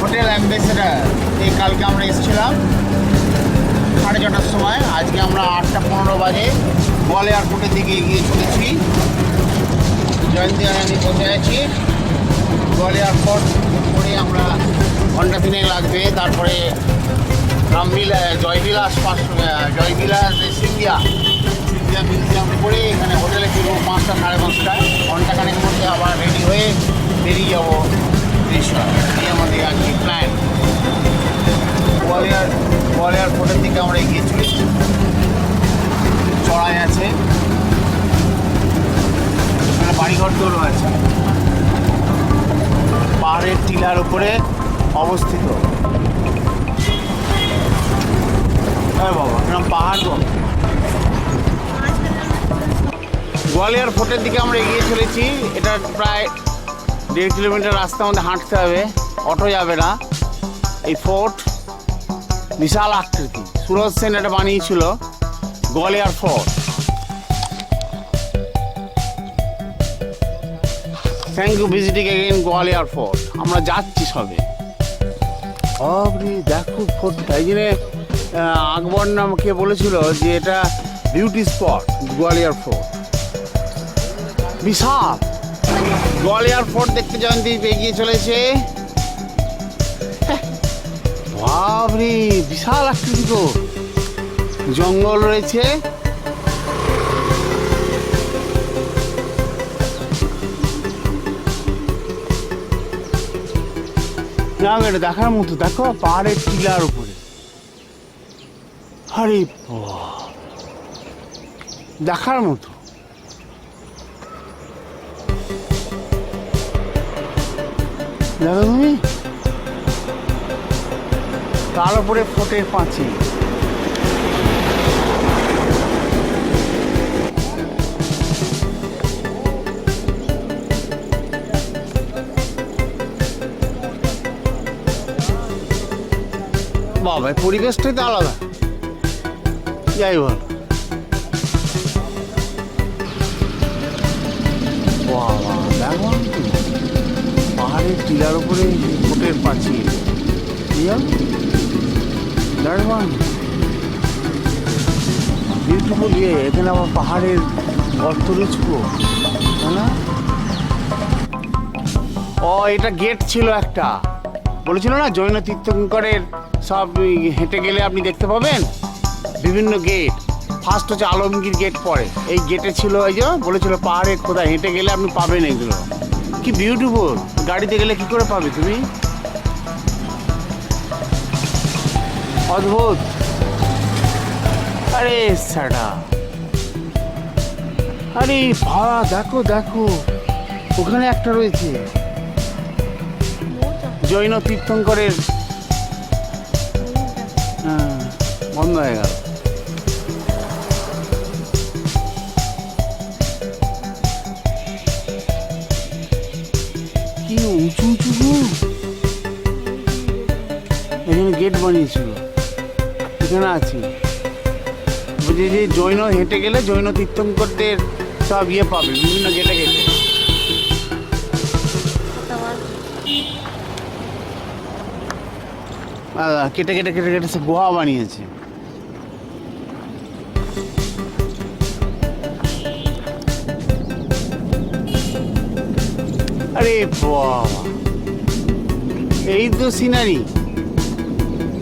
Hotel ambassador এই কালকে আমরা এসেছিলাম 6:30টার সময়। আজকে আমরা 8:15 বাজে গোয়াল এয়ারপোর্টের দিকে এগিয়ে চলেছি। জয়ন্তী আমি বসে আছি। গোয়াল এয়ারপোর্ট করে আমরা ঘন্টা 3 লাগবে। তারপরে জয়বিলাস সিন্ধিয়া মিউজিয়াম করে এখানে হোটেলে ফিরবো 5টা 5:30টায়। ঘন্টাখানেক মধ্যে আবার রেডি হয়ে বেরিয়ে যাবো রিসর্ট। এই আমাদের আর কি প্ল্যান। গোয়াল এয়ারপোর্টের দিকে আমরা এগিয়ে চলেছি। চড়াই আছে, এখানে বাড়িঘর তৈরি আছে, পাহাড়ের টিলার উপরে অবস্থিত। বাবা এরকম পাহাড় তো। গোয়াল এয়ারপোর্টের দিকে আমরা এগিয়ে চলেছি। এটা প্রায় 1.5 কিলোমিটার রাস্তা আমাদের হাঁটতে হবে, অটো যাবে না। এই ফোর্ট বিশাল আকৃতি, সুরজ সেন এটা বানিয়েছিল Gwalior fort. Thank you visiting again Gwalior fort. আমরা যাচ্ছি সবে। দেখো ফোর্টটা, এই জন্য আকবর নামকে বলেছিল যে এটা বিউটি স্পট গোয়ালিয়র ফোর্ট। বিশাল গোয়ালিয়র ফোর্ট দেখতে জয়ন্তী এগিয়ে চলেছে। বাবরে বিশাল আকৃতি তো, জঙ্গল রয়েছে। না এটা দেখার মতো, দেখো পাহাড়ের টিলার উপরে। আরে দেখার মতো। দেখো তুমি, তার উপরে ফোর্টের পাঁচিল। বাবা পরিবেশটাই তো আলাদা। যাই বল, বাবা দেখো পাহাড়ের টিলার উপরে ফোর্টের পাঁচিল। বিউটিফুল। এখানে আবার পাহাড়ের গর্ত রুচব না। ও এটা গেট ছিল একটা, বলেছিল না জৈন তীর্থঙ্করের সব হেঁটে গেলে আপনি দেখতে পাবেন বিভিন্ন গেট। ফার্স্ট হচ্ছে আলমগীর গেট, পরে এই গেটে ছিল এই যে বলেছিল পাহাড়ে খোদা হেঁটে গেলে আপনি পাবেন এগুলো। কি বিউটিফুল। গাড়িতে গেলে কি করে পাবে তুমি? অদ্ভুত। আরে সাডা, আরে ভাড়া দেখো দেখো, ওখানে একটা রয়েছে জৈন তীর্থঙ্করের। হ্যাঁ বন্ধ হয়ে গেল। কি উঁচু উঁচু এখানে গেট বানিয়েছিল। এখানে আছে বুঝি যে জৈন হেঁটে গেলে জৈন তীর্থঙ্করদের সব ইয়ে পাবে বিভিন্ন গেটে গেটে। কেটে কেটে কেটে কেটে সে গুহা বানিয়েছে। আরে বাবা এই তো সিনারি,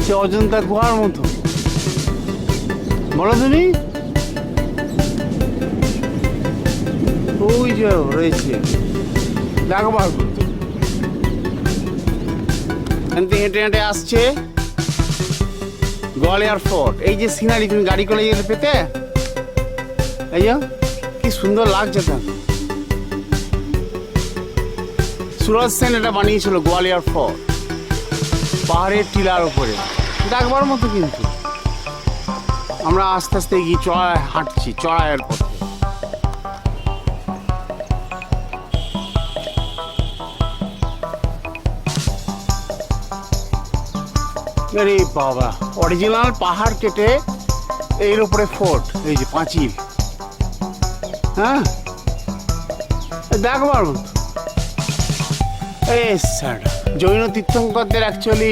সে অজন্তা গুহার মতো। বলো তুমি, ওই যে রয়েছে দেখো বার করতে। হেঁটে হেঁটে আসছে গোয়ালিয়র ফোর্ট। এই যে সিনারি তুমি গাড়ি করে গেলে পেতে, এই যে কি সুন্দর লাগছে। তা সুরজ সেন এটা বানিয়েছিল গোয়ালিয়র ফোর্ট পাহাড়ের টিলার উপরে। দেখবার মতো। কিন্তু আমরা আস্তে আস্তে এগিয়ে চড়ায় হাঁটছি, চড়াইয়ের পথে। আরে বাবা, অরিজিনাল পাহাড় কেটে এর উপরে ফোর্ট, এই যে পাঁচিল। হ্যাঁ দেখবার মতো। এই সারা জৈন তীর্থঙ্করদের অ্যাকচুয়ালি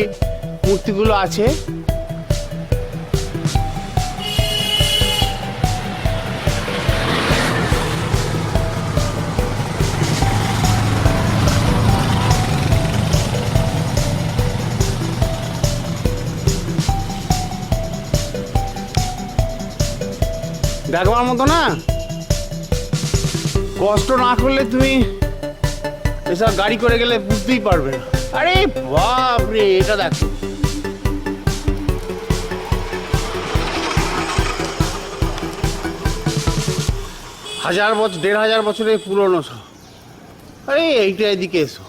মূর্তিগুলো আছে। দেখবার মতো না, কষ্ট না করলে তুমি এসব গাড়ি করে গেলে বুঝতেই পারবে না। আরে বাপ রে, এটা দেখো, হাজার বছর, 1500 বছরের পুরনো সব। আরে এইটা এদিকে এসো।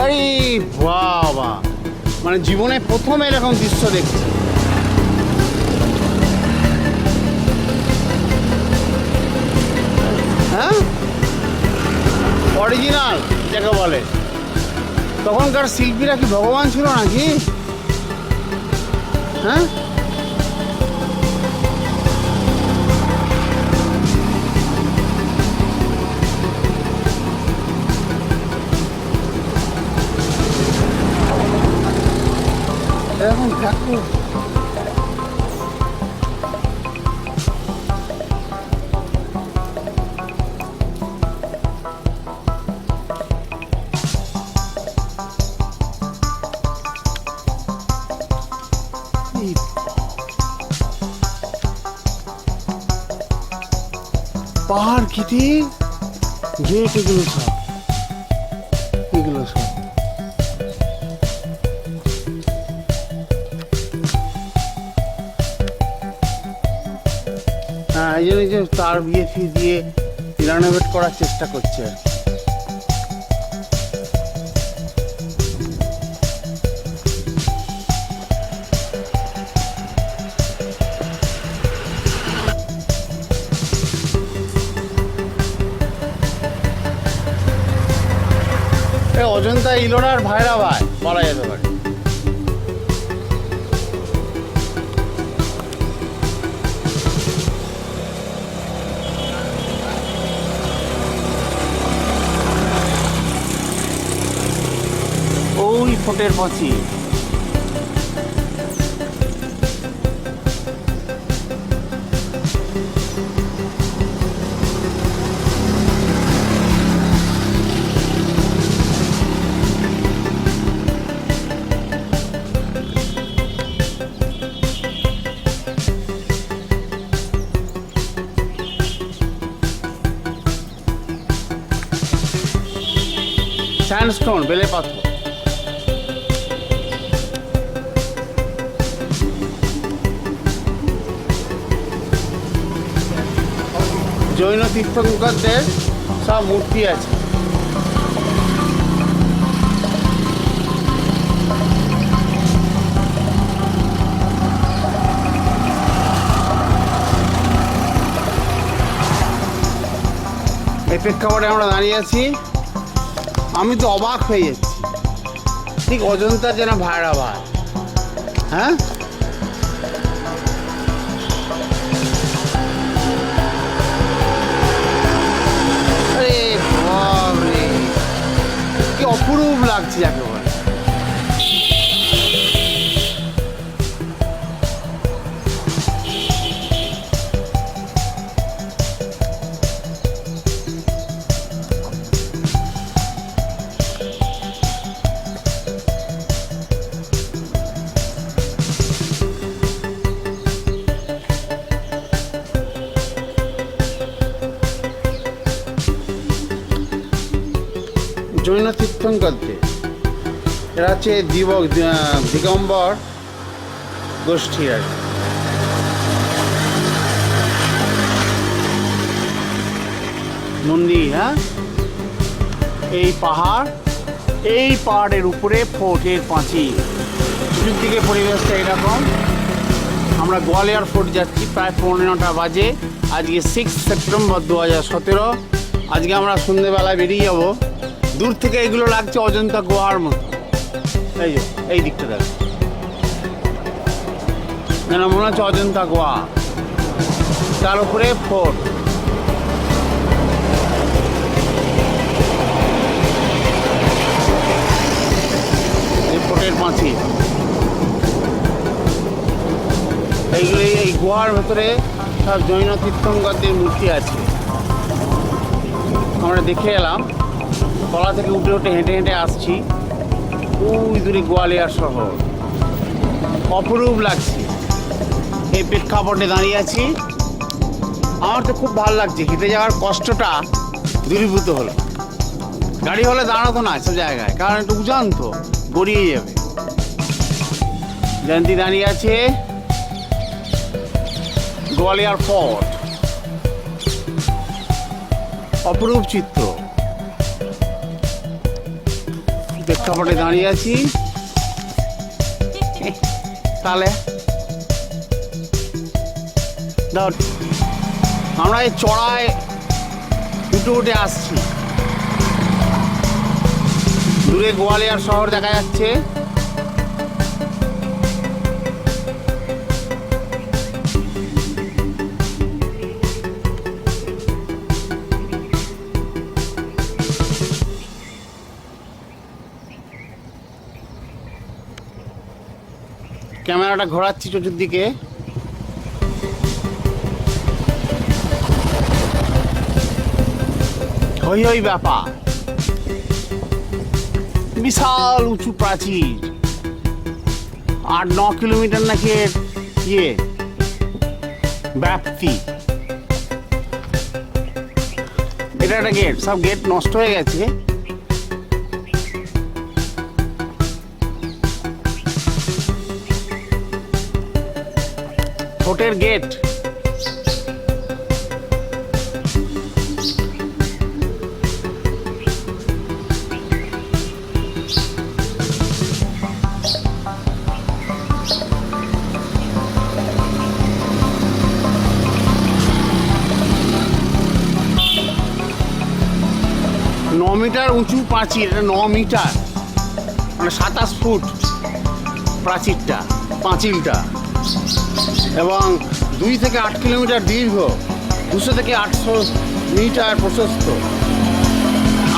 আরে বাবা, মানে জীবনে প্রথম এরকম দৃশ্য দেখছি। হ্যাঁ, অরিজিনাল যাকে বলে। তখনকার শিল্পীরা কি ভগবান ছিল নাকি? হ্যাঁ, এখন দেখো পাহাড় কেটে গেট, এগুলো সব, এগুলো সব। হ্যাঁ, এই জন্য যে তার বিয়ে ফি দিয়ে রিনোভেট করার চেষ্টা করছে আর কি। অজন্তা ইলোরার ভাইরা ভাই বলা যেতে পারে। ওই ফোটের পাঁচি, স্যান্ডস্টোন, বেলে পাথর। জৈন তীর্থঙ্করদের সব মূর্তি আছে। এই প্রেক্ষাপটে আমরা দাঁড়িয়ে আছি, আমি তো অবাক হয়ে যাচ্ছি। ঠিক অজন্তার যেন ভাইরা ভাই। হ্যাঁ, আরে বাপরে, কি অপরূপ লাগছে একেবারে। জৈন তীর্থঙ্করদের এরা হচ্ছে দিগম্বর গোষ্ঠী আর মন্দির। হ্যাঁ, এই পাহাড়, এই পাহাড়ের উপরে ফোর্টের পাঁচি। চতুর্দিকে পরিবেশটা এরকম। আমরা গোয়ালিয়র ফোর্ট যাচ্ছি, প্রায় 9:15 বাজে। আজকে 6 সেপ্টেম্বর 2017। আজকে আমরা সন্ধ্যেবেলায় বেরিয়ে যাব। দূর থেকে এগুলো লাগছে অজন্তা গুহার মতো। এই যে এই দিকটা দেখো, যেন মনে হচ্ছে অজন্তা গুহা, তার উপরে ফোর্ট। এই ফোর্টের পাঁচিল, এইগুলি এই গুহার ভেতরে সব জৈন তীর্থঙ্করদের মূর্তি আছে। আমরা দেখে এলাম, তলা থেকে উঠে উঠে হেঁটে হেঁটে আসছি। ওই দূরে গোয়ালিয়র শহর, অপরূপ লাগছে। এই প্রেক্ষাপটে দাঁড়িয়ে আছি, আমার তো খুব ভালো লাগছে। হেঁটে যাওয়ার কষ্টটা দূরীভূত হলো। গাড়ি হলে দাঁড়াতো না সব জায়গায়, কারণ একটু উজান তো, গড়িয়ে যাবে। জয়ন্তী দাঁড়িয়ে আছে, গোয়ালিয়র ফোর্ট, অপরূপ চিত্র। প্রেক্ষাপটে দাঁড়িয়ে আছি, তাহলে আমরা এই চড়ায় উঠে উঠে আসছি। দূরে গোয়ালিয়র শহর দেখা যাচ্ছে। ক্যামেরাটা ঘোরাচ্ছি চতুর্দিকে। হই হই ব্যাপার, বিশাল উঁচু প্রাচীর, 8-9 কিলোমিটার নাকি ইয়ে ব্যাপ্তি। এটা একটা গেট, সব গেট নষ্ট হয়ে গেছে। ফোর্টের গেট, মিটার উঁচু প্রাচীর। এটা 9 মিটার, মানে 27 ফুট প্রাচীরটা, পাঁচিলটা, এবং 2 থেকে 8 কিলোমিটার দীর্ঘ, 200 থেকে 800 মিটার প্রশস্ত।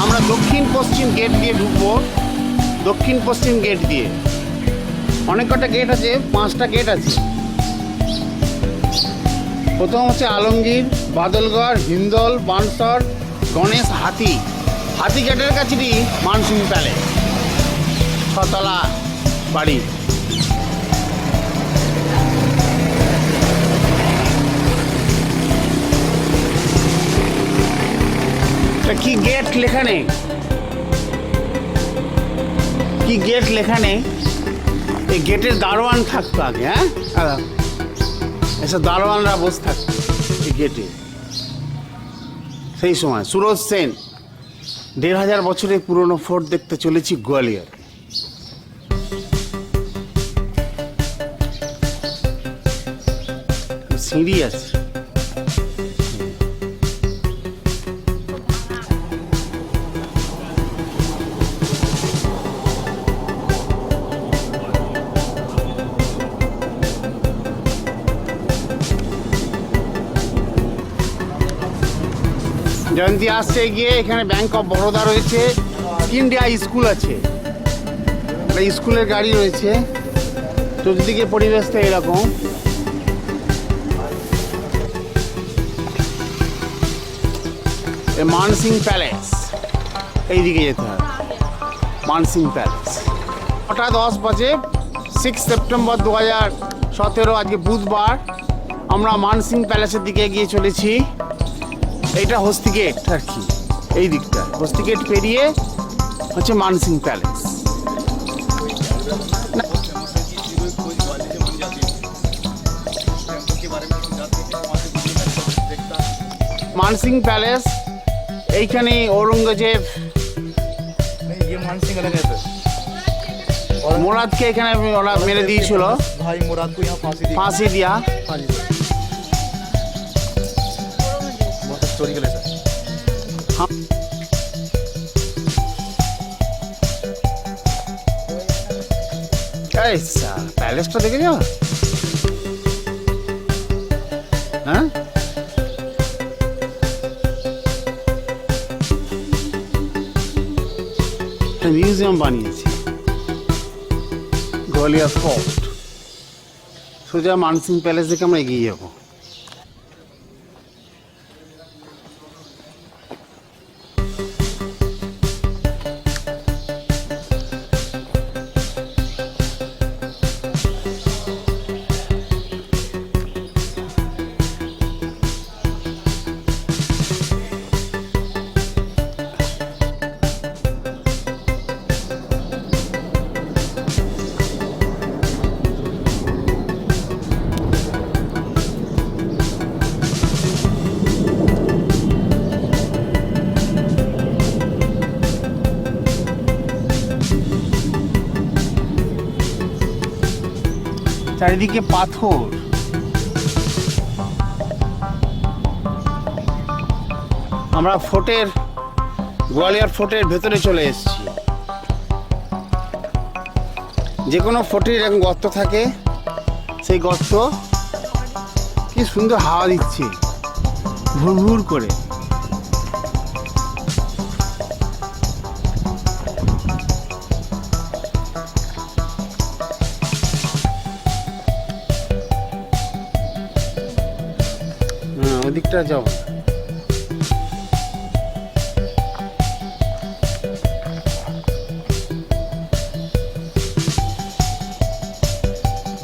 আমরা দক্ষিণ পশ্চিম গেট দিয়ে ঢুকবো, দক্ষিণ পশ্চিম গেট দিয়ে। অনেক কটা গেট আছে, 5টা গেট আছে। প্রথম হচ্ছে আলমগীর, বাদলগড়, হিন্দল, বানসর, গণেশ, হাতি। হাতি গেটের কাছেরই মানসিং প্যালেস, 6 তলা বাড়ি। কি গেট লেখা নেই, কি গেট লেখা নেই। এই গেটের দারোয়ান থাকতো আগে। হ্যাঁ, এসব দারোয়ানরা বসে থাকতো এই গেটে সেই সময়। সুরজ সেন। 1500 বছরের পুরনো ফোর্ট দেখতে চলেছি গোয়ালিয়র। সিঁড়ি আছে। জয়ন্তী আসছে গিয়ে, এখানে ব্যাংক অফ বরোদা রয়েছে, ইন্ডিয়া স্কুল আছে, স্কুলের গাড়ি রয়েছে। চতুর্দিকে পরিবেশটা এরকম। মানসিং প্যালেস, এইদিকে যেতে হবে। মানসিং প্যালেস। 9:10 বাজে, 6 সেপ্টেম্বর 2017, আজকে বুধবার। আমরা মানসিং প্যালেসের দিকে এগিয়ে চলেছি। এইটা হস্তি গেট আর কি, এই দিকটা হস্তি গেট পেরিয়ে হচ্ছে মানসিং প্যালেস। মানসিং প্যালেস এইখানে ঔরঙ্গজেব মুরাদকে এখানে ওরা মেরে দিয়েছিল, ফাঁসি দিয়া। প্যালেসটা দেখে যাও। হ্যাঁ, একটা মিউজিয়াম বানিয়েছে গোয়ালিয়র ফোর্ট। সোজা মানসিং প্যালেস থেকে আমরা এগিয়ে যাবো। চারিদিকে পাথর। আমরা ফোর্টের, গোয়ালিয়র ফোর্টের ভেতরে চলে এসেছি। যে কোনো ফোর্টের এরকম গর্ত থাকে, সেই গর্ত কি সুন্দর হাওয়া দিচ্ছে ভুর ভুর করে। ওদিকটা যাও।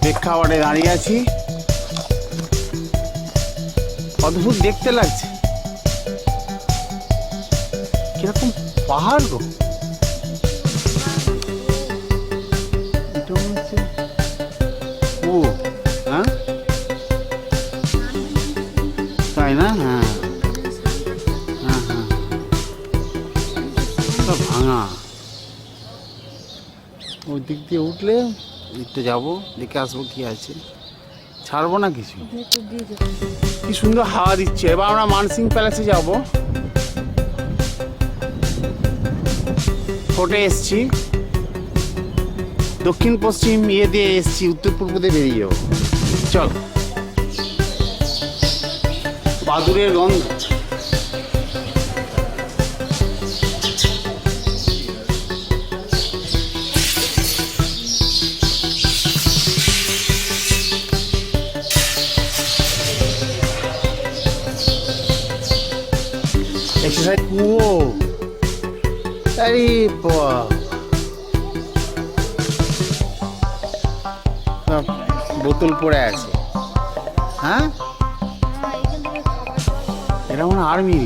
প্রেক্ষাপটে দাঁড়িয়ে আছি, অদ্ভুত দেখতে লাগছে, কিরকম পাহাড় গো। এটা হচ্ছে ও, হ্যাঁ তাই না? হ্যাঁ হ্যাঁ হ্যাঁ, ভাঙা। ওই দিক দিয়ে উঠলে একটু যাবো, দেখে আসবো কি আছে, ছাড়বো না কিছু। কি সুন্দর হাওয়া দিচ্ছে। এবার আমরা মানসিং প্যালেসে যাব। ফোর্টে এসছি, দক্ষিণ পশ্চিম ইয়ে দিয়ে এসছি, উত্তর পূর্ব দিয়ে বেরিয়ে যাবো। চল। বাদুরের গন্ধ। এক্সারসাইজ। ও আরে বোতল পড়ে আছে। হ্যাঁ, এটা মনে আর্মি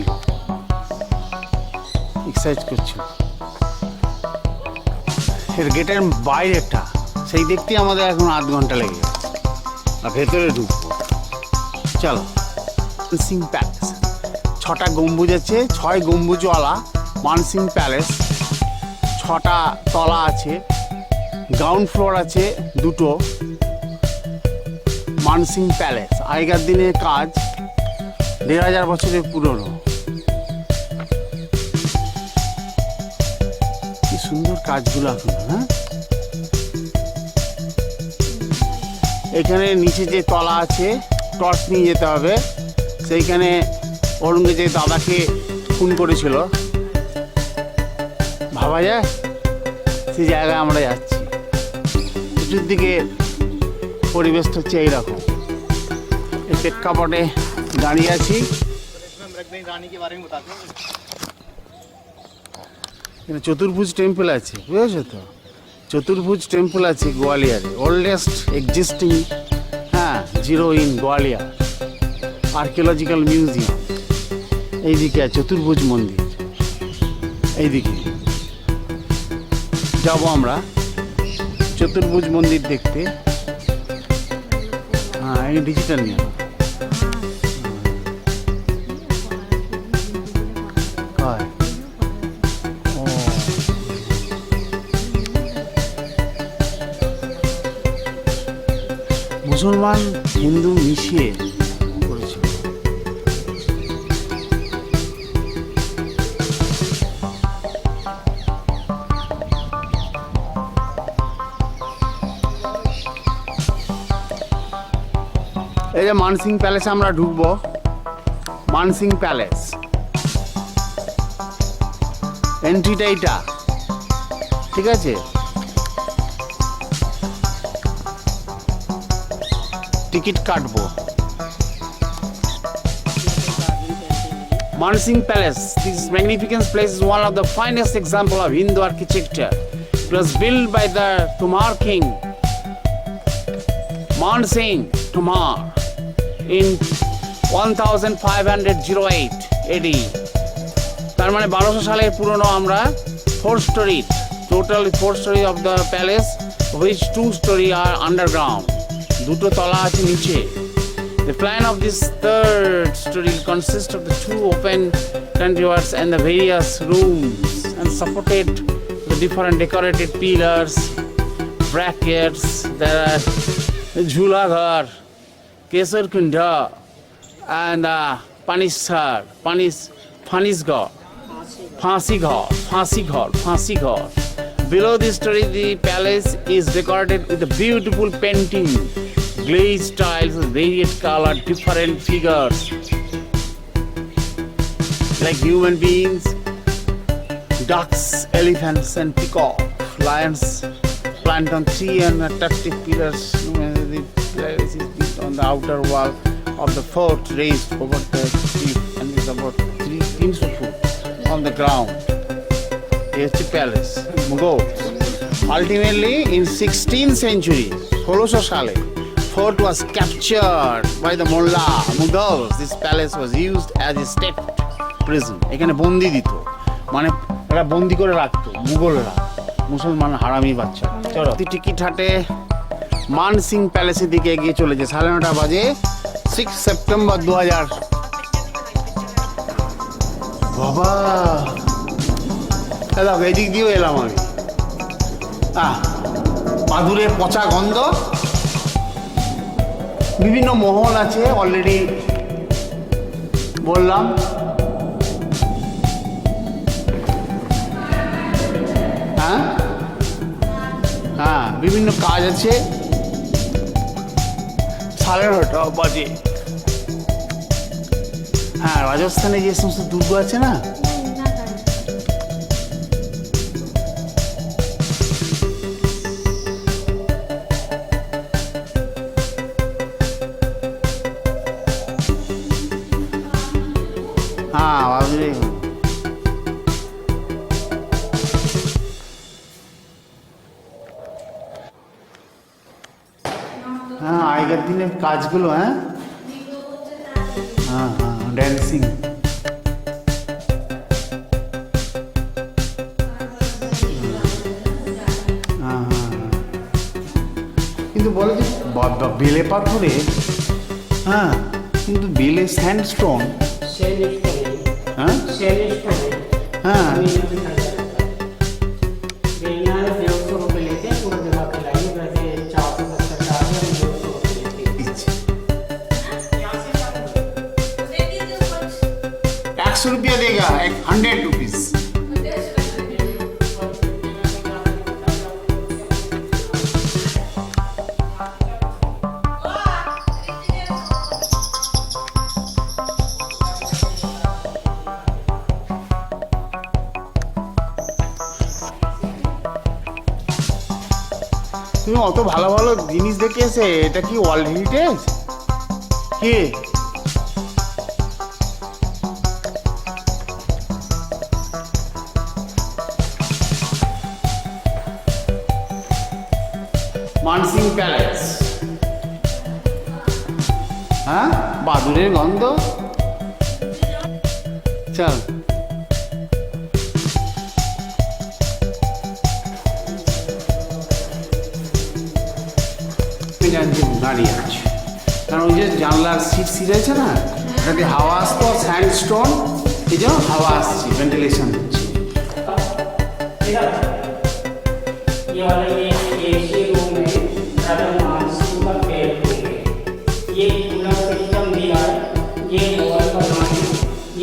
এক্সারসাইজ করছে। এর গেটের বাইরেটা সেই দেখতে আমাদের এখন আধ ঘন্টা লেগে যাবে, আর ভেতরে ঢুকবো। চলো। মানসিং প্যালেস, 6টা গম্বুজ আছে, 6 গম্বুজওয়ালা মানসিং প্যালেস। 6টা তলা আছে, গ্রাউন্ড ফ্লোর আছে 2টো। মানসিং প্যালেস আগেকার দিনের কাজ, 1500 বছরের পুরনো। কি সুন্দর কাজগুলো এখন। হ্যাঁ, এখানে নিচে যে তলা আছে, টর্চ নিয়ে যেতে হবে। সেইখানে ঔরঙ্গজেব দাদাকে খুন করেছিল, ভাবা যায়। সেই জায়গায় আমরা যাচ্ছি। চতুর্দিকে পরিবেশটা হচ্ছে এইরকম। এই প্রেক্ষাপটে দাঁড়িয়ে আছি। এখানে চতুর্ভুজ টেম্পল আছে, বুঝেছো তো? চতুর্ভুজ টেম্পল আছে গোয়ালিয়রে, ওল্ডেস্ট এক্সিস্টিং, হ্যাঁ, 0 ইন গোয়ালিয়র আর্কিওলজিক্যাল মিউজিয়াম। এইদিকে আছে চতুর্ভুজ মন্দির, এইদিকে যাব আমরা চতুর্ভুজ মন্দির দেখতে। হ্যাঁ, এই ডিজিটাল নিয়ে মুসলমান হিন্দু মিশিয়ে করেছিল। এই যে মানসিং প্যালেসে আমরা ঢুকবো। মানসিং প্যালেস এন্ট্রিটা এইটা, ঠিক আছে? টিকিট কাটবো। Mansingh Palace. This magnificent place is one of the finest example of Hindu architecture. It was built by the Tomar king, Mansingh Tomar, in 1508 AD. তার মানে 1200 সালের পুরনো আমরা 4 story, total 4 story of the palace, which 2 story are underground. দুটো তলা আছে নিচে। The plan of this third story consists of the 2 open cantilevers and the various rooms, and supported the different decorated pillars, brackets. There are Jhula Ghar, Kesar Kunda, and Phansi Ghar. Below this story, the palace is decorated with a beautiful painting, glazed tiles, various colored, different figures, like human beings, ducks, elephants, and peacock. Lions plant on 3 and attractive pillars. The palace is built on the outer wall of the fort, raised over the cliff, and is about 300 feet on the ground. Here's the palace. Mughals. Ultimately, in 16th century, 1600 সালে, fort was captured by the Mughals. This palace was used as a state prison. এখানে বন্দি দিত, মানে এরা বন্দি করে রাখতো মুঘলরা, মুসলমান হারামি বাচ্চা। চলো টিকিট হাটে মানসিং প্যালেসের দিকে এগিয়ে চলেছে। 9:30 বাজে, 6 সেপ্টেম্বর 2000। বাবা দেখো, এদিক দিয়েও এলাম আমি। মাদুরের পচা গন্ধ, বিভিন্ন মহল আছে, অলরেডি বললাম। হ্যাঁ, বিভিন্ন কাজ আছে। 9:30 বাজে। হ্যাঁ, রাজস্থানে যে সমস্ত দুর্গ আছে না, আগের দিনের কাজগুলো। হ্যাঁ, ড্যান্সিং। কিন্তু বলে যে বেলে পাথরে, হ্যাঁ, কিন্তু বেলে স্যান্ডস্টোন। হ্যাঁ হ্যাঁ, ₹100 देगा, 100 रुपीज। তুমি অত ভালো ভালো জিনিস দেখে এসে, এটা কি ওয়ার্ল্ড হেরিটেজ? কি মানসিং প্যালেস? হ্যাঁ, বাদুরের গন্ধ। চল, দাঁড়িয়ে আছে, কারণ ওই যে জানলার সিট আছে না, যাতে হাওয়া আসতো, স্যান্ডস্টোন, এই জন্য হাওয়া আসছে, ভেন্টিলেশন হচ্ছে।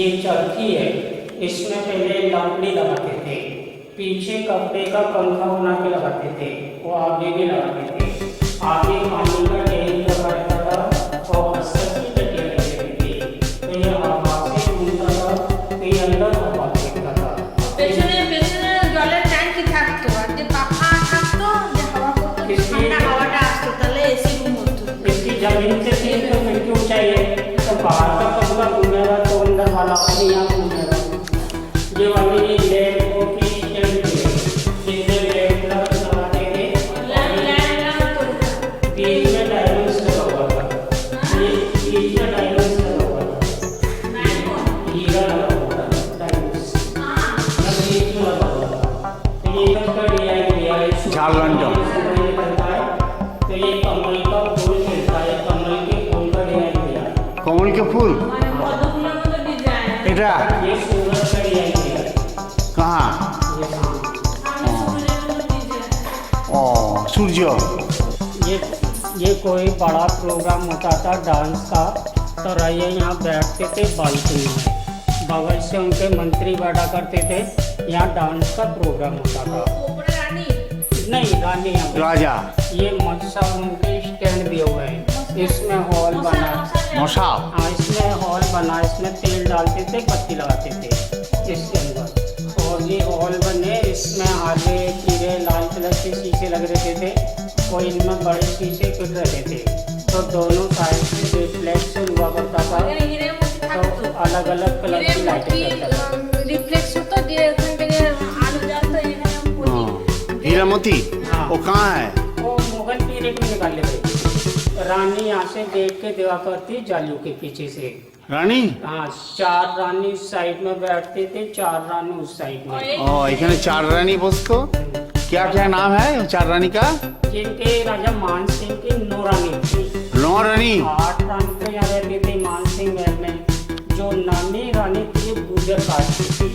ये चरखी है, इसमें पहले लकड़ी लगाते थे, पीछे कपड़े का पंखा बना के लगाते थे, वो आगे भी लगाते थे। आगे पानी का टैंक लगा रहता था और से ठीक तो फिर क्यों चाहिए? तो बाहर का कमरा घूमेगा तो अंदर वाला अपने यहाँ घूमेगा। ये वाली लैंप की स्टैंड है, जिससे लैंप लगाते थे, बीच में डायमंड्स लगा हुआ था, ये बीच में डायमंड्स लगा हुआ था, हीरा लगा हुआ था, डायमंड्स बीच में लगा हुआ था। तो ये इसका डिजाइन दिया है, झारखंड तो ये कमल का फूल मिलता है, कमल के फूल का डिजाइन दिया है। कमल के फूल এটা ये सूरज का डिजाइन दिया है। कहाँ? ये ओ सूर्य। ये कोई बड़ा प्रोग्राम होता था डांस का, तो रैया यहाँ बैठते थे बालकनी में, बगल से उनके मंत्री बैठा करते थे, यहाँ डांस का प्रोग्राम होता था। नहीं, रानी यहाँ पे। राजा ये मौसा उनके स्टैंड दिए हुए हैं, इसमें हॉल बना, मसाब। हाँ इसमें हॉल बना, इसमें तेल डालते थे, बत्ती लगाते थे इसके अंदर, और ये हॉल बने, इसमें आगे कीड़े लाल कलर के शीशे लग रहे थे और इनमें बड़े शीशे फिट रहे थे, तो दोनों साइड से रिफ्लेक्शन हुआ करता था, तो अलग अलग कलर की लाइटें करता था। हीरामती हाँ। वो कहाँ है? वो मुगल पीरियड में निकाले गए थे। रानी यहाँ से देख के देवा करती जालियों के पीछे से। रानी? हाँ, 4 रानी इस साइड में बैठते थे, 4 रानी उस साइड में। ও এখানে চার রানী বসতো। क्या क्या नाम है चार रानी का? जिनके राजा मान सिंह की 9 रानी थी। 9 रानी। 8 रानी तो यहाँ रहती थी मान सिंह महल में। जो नानी रानी थी गुजर कास्ट की थी,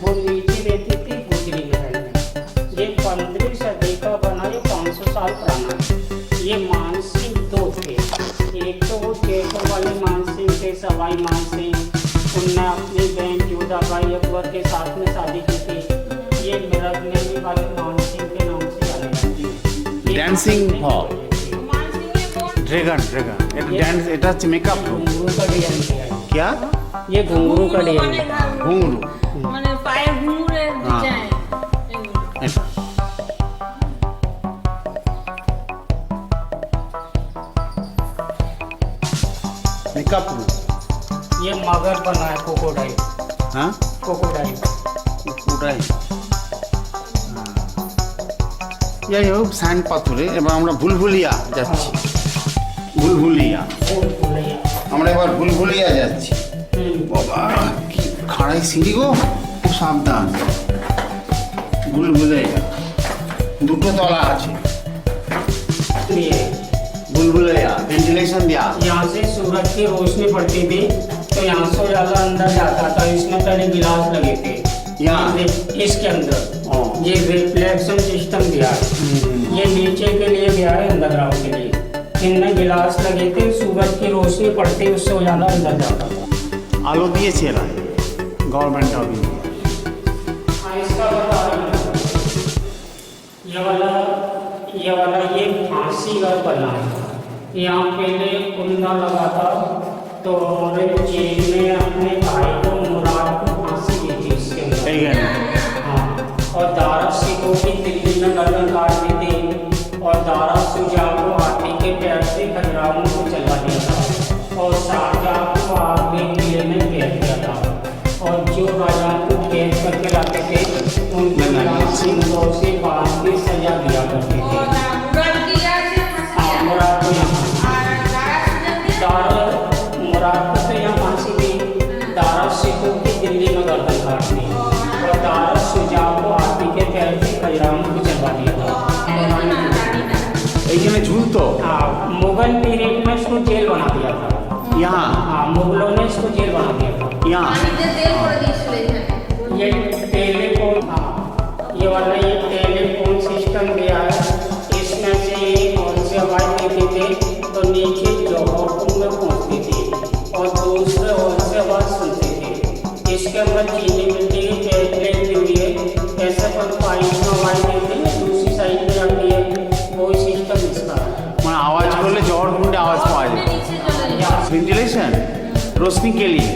वो नीचे रहती थी गुजरी महल में। ये 15वीं सदी का बना, ये 500 साल पुराना है। ये मान सिंह 2 थे, एक तो वो जयपुर वाले मान सिंह थे, सवाई मान सिंह, उनने अपनी बहन जोधाबाई अकबर के साथ में शादी की थी। ये मृगनयनी वाले मान सिंह के नाम से जाने जाती है। Dancing hall। Dragon dragon dance এটা হচ্ছে মেকআপ রুম। घुंघरू का डिजाइन किया है। क्या? ये घुंघरू का डिजाइन है। ঘুঙরু। মানে পায়ে ঘুঙুরের ডিজাইন এটা मेकअप रूम। ये मगर बना है क्रोकोडाइल। हाँ क्रोकोडाइल ওটাই। যাই হোক সাইন পাথরে এবার আমরা ভুলভুলিয়া যাচ্ছি। ভুলভুলিয়া फूल फुलैया। আমরা এবার ভুলভুলিয়া যাচ্ছি। বাবা কি খাড়াই সিঁড়ি গো, খুব সাবধান। ভুলভুলিয়া দুটো তলা আছে। ये ভুলভুলিয়া ভেন্টিলেশন দেওয়া। यहाँ से सूरज की रोशनी पड़ती थी, तो यहाँ से ज़्यादा अंदर जाता था। इसमें पहले गिलास लगे थे यहाँ? इसके अंदर हाँ। ये रिफ्लेक्शन सिस्टम दिया है। ये नीचे के लिए दिया है, अंडरग्राउंड के लिए। इनमें गिलास लगे थे, सूरज की रोशनी पड़ती उससे ज़्यादा अंदर जाता था। আলো দিয়েছে এরা গভর্নমেন্ট অফ ইন্ডিয়া। हाँ, इसका बता रही हूँ। ये वाला ये फांसी घर बना है। यहाँ पहले कुंदा लगा था, तो औरंगजेब ने अपने भाई को मुराद को फांसी दी थी इसके अंदर। এইখানে हाँ, और दारा सिखों की दिल्ली में गर्दन काट दी थी, और दारा सुजा को हाथी के पैर से खजुराहों को चलवा दिया था, और शाहजहाँ को आगे किले में कैद किया था। और जो राजा को कैद करके लाते थे उनके सिंगों से बांध के सजा दिया करते थे। हाँ, मुराद को यहाँ मुराद को तो यहाँ फांसी दी, दारा सिखों की दिल्ली में गर्दन काट दी, और दारा सुजा को हाथी के पैर से खजुराहों को चलवा दिया था। এইখানে ঝুলতো। हाँ, मुगल पीरियड में इसको जेल बना दिया था। यहाँ हाँ, मुगलों ने इसको जेल बना दिया था। यहाँ ये टेलीफोन, हाँ ये वाला ये टेलीफोन सिस्टम दिया है। इसमें से कौन से आवाज देती थी तो नीचे जौहरपुर में पहुँचती थी, और दूसरे और से आवाज सुनते थे। इसके अंदर चीनी मिट्टी की प्लेट दी हुई है, ऐसे पर पाइप में आवाज देती है, दूसरी साइड में आती है, वो सिस्टम इसका है। মানে আওয়াজ করলে জ্বর কুন্ডে আওয়াজ পাওয়া যায়। ভেন্টিলেশন रोशनी के लिए।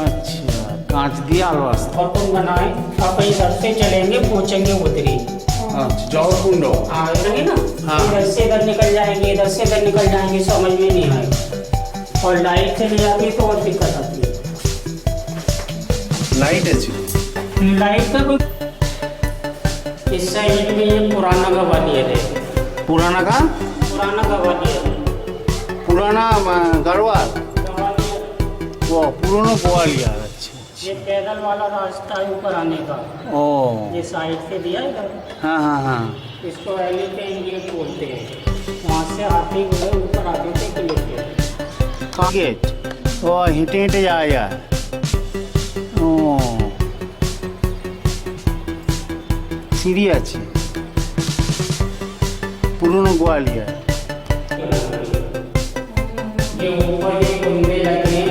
अच्छा कांच दिया आलो आस्ते। और तुम बनाए अब इधर से चलेंगे, पूछेंगे उधरी। अच्छा जौहर कुंड आएंगे ना, हाँ। इधर से इधर निकल जाएंगे, इधर से इधर निकल जाएंगे, समझ में नहीं आएगा। और लाइट चली जाती है तो और दिक्कत आती है। लाइट है लाइट का कोई, इस साइड में ये पुराना ग्वालियर है, पुराना का पुराना ग्वालियर, पुराना गढ़वाल ग्वालियर। वो पुराना ग्वालियर। अच्छा ये पैदल वाला रास्ता है ऊपर आने का, ओ ये साइड से दिया है इधर, हाँ हाँ हाँ इसको एलिफेंट गेट बोलते हैं। वहाँ से आते हुए ऊपर आते थे किले के। गेट ओ हेঁটে হেঁটে যাওয়া যায় ও সিঁড়ি আছে পুরনো গোয়ালিয়া ये ऊपर ये कुंडे लगे हैं,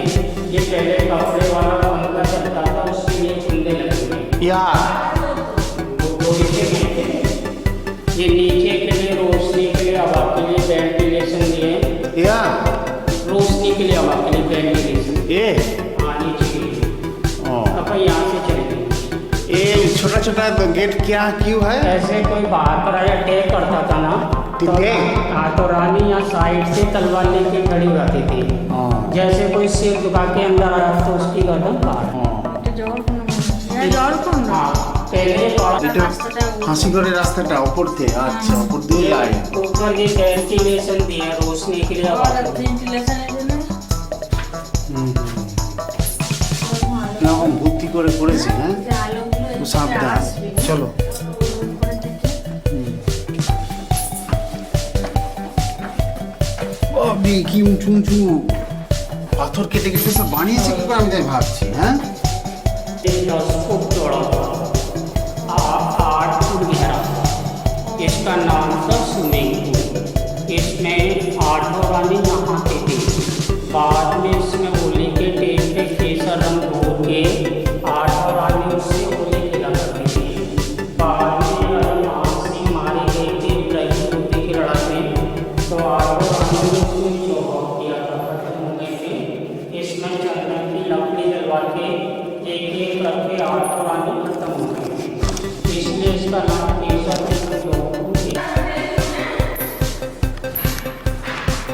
ये पहले कपड़े वाला पंखा चलता था, उसके लिए कुंडे लगे हैं। ইয়া वो नीचे कहते हैं। ये नीचे के लिए रोशनी के लिए हवा के लिए वेंटिलेशन दिए हैं। ইয়া रोशनी के लिए हवा के लिए वेंटिलेशन এ हाँ नीचे के लिए। ও अपन यहाँ से चलेंगे। ये छोटा छोटा गेट क्या क्यों है ऐसे कोई बाहर पर आया अटैक करता था ना, तो ठीक। हाँ तो रानी यहाँ साइड से तलवार लेके खड़ी हो जाती थी। जैसे कोई सिर झुका के अंदर आया तो उसकी गर्दन बाहर। এটা জল কোন জল কোন না हाँ पहले এটা ফাঁসি করে রাস্তাটা উপর থেকে আচ্ছা উপর দিয়ে লাইট ऊपर ये वेंटिलेशन दिया है, रोशनी के लिए हवा আর के लिए। ভেন্টিলেশনের জন্য এরকম বুদ্ধি করে করেছে হ্যাঁ যে আলোগুলো এদিকে সাবধান আসবে। চলো উপরে থেকে বাবি কি উঁচু উঁচু পাথর কেটে কেটে সব বানিয়েছে কি করে আমি তাই ভাবছি হ্যাঁ ये 10 फुट चौड़ा था, 8 फुट गहरा। इसका नाम था स्विमिंग पूल। इसमें 8 रानी नहाती थी। बाद में इसमें होली के टेम पे केसर रंग घोल के 8 रानी उससे होली खेला करती थी। बाद में मानसी मारी गई थी ब्रह्मपुत्री की लड़ाई में, तो 8 रानी ने उसमें चौबा किया था खत्म में। इसमें चंदन की लकड़ी जलवा के एक एक करके 8 रानी खत्म हो गई, इसलिए इसका नाम केसर रंग घोल किया।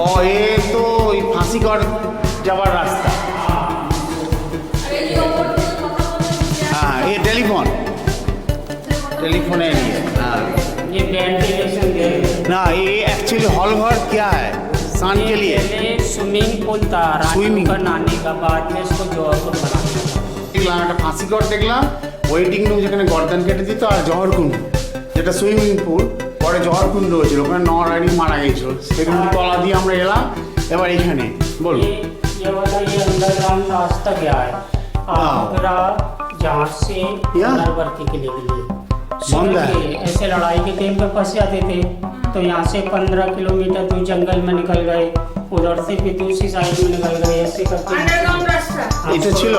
और ये तो फांसीगढ़ যাওয়ার রাস্তা আর এই যে উপর থেকে কথা বলতে हाँ ये टेलीफोन टेलीफोन एरिया हाँ ये वेंटिलेशन है। ना ये एक्चुअली हॉल घर क्या है शान के लिए पहले स्विमिंग पूल था रानी Swimming। का नानी का, बाद में इसको जौहरपुर बना दिया। দেখলাম একটা ফাঁসিগড় দেখলাম ওয়েটিং রুম যেখানে গর্দান কেটে দিত আর জহরকুণ্ড যেটা সুইমিং পুল পরে জহরকুণ্ড হয়েছিল ওখানে নরারি মারা গেছিল সেখানে তলা দিয়ে আমরা এলাম এবার এখানে বল ये वाला ये अंडरग्राउंड रास्ता गया है आगरा, झांसी, या? नरवर्ती के लिए बंद है। ऐसे लड़ाई के टाइम पे फंस जाते थे, तो यहाँ से 15 किलोमीटर दूर जंगल में निकल गए, उधर से फिर दूसरी साइड में निकल गए, ऐसे करके আন্ডারগ্রাউন্ড রাস্তা हाँ, এটা ছিল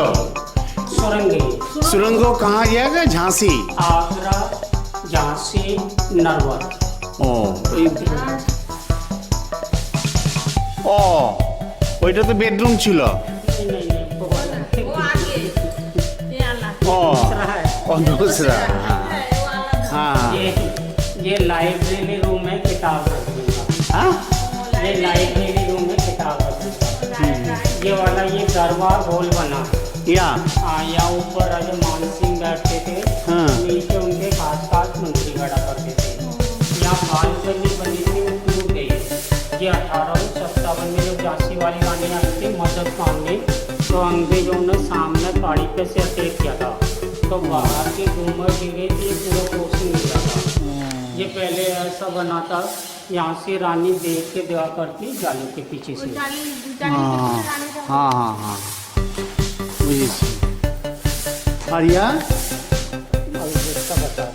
सुरंग गई। सुरंग कहाँ गया गया झांसी आगरा, झांसी, नरवर। ও এই ও ওইটা তো বেডরুম ছিল नहीं नहीं नहीं, वो वाला है। ও আগে এ আল্লাহ ও दूसरा है। ও दूसरा हाँ ও আলাদা हाँ ये लाइब्रेरी रूम है, किताब रखने का। हाँ ये लाइब्रेरी रूम में किताब रखने का। ये वाला ये दरबार हॉल बना है। या यहाँ ऊपर राजा मान सिंह बैठते थे, हाँ। नीचे उनके खास खास मंत्री खड़ा करते थे। यहाँ बालकनी बनी थी, वो टूट गई। ये 1857 में जब झांसी वाली रानी आई थी मदद मांगने, तो अंग्रेजों ने सामने पहाड़ी पे से अटैक किया था, तो बाहर की घूमर गिरे थी, पूरा पोषण मिला था। ये पहले ऐसा बना था, यहाँ से रानी देख के देवा करती जाली के पीछे से। জালি हाँ জালি हाँ हाँ हाँ বুঝেছি আর ইয়া अब इसका बता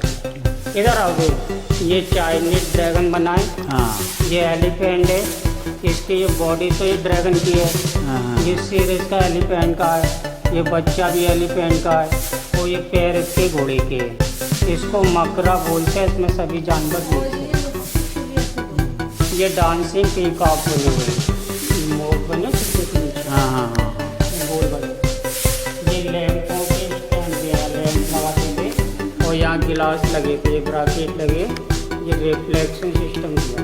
इधर आओगे। ये चाइनीज ड्रैगन बनाए, हाँ ये एलिफेंट है, इसकी ये बॉडी तो ये ड्रैगन की है, हाँ ये सिर इसका एलिफेंट का है, ये बच्चा भी एलिफेंट का है, और ये पैर इसके घोड़े के है। इसको मकरा बोलते हैं, इसमें सभी जानवर बोलते हैं। ये डांसिंग पीकॉक बने हुए हैं, मोर बने छोटे हाँ हाँ हाँ गोल बने। ये लैंपों के स्टैंड दिया, लैंप लगाते थे, और यहाँ गिलास लगे थे, ब्रैकेट लगे, ये रिफ्लेक्शन सिस्टम दिया,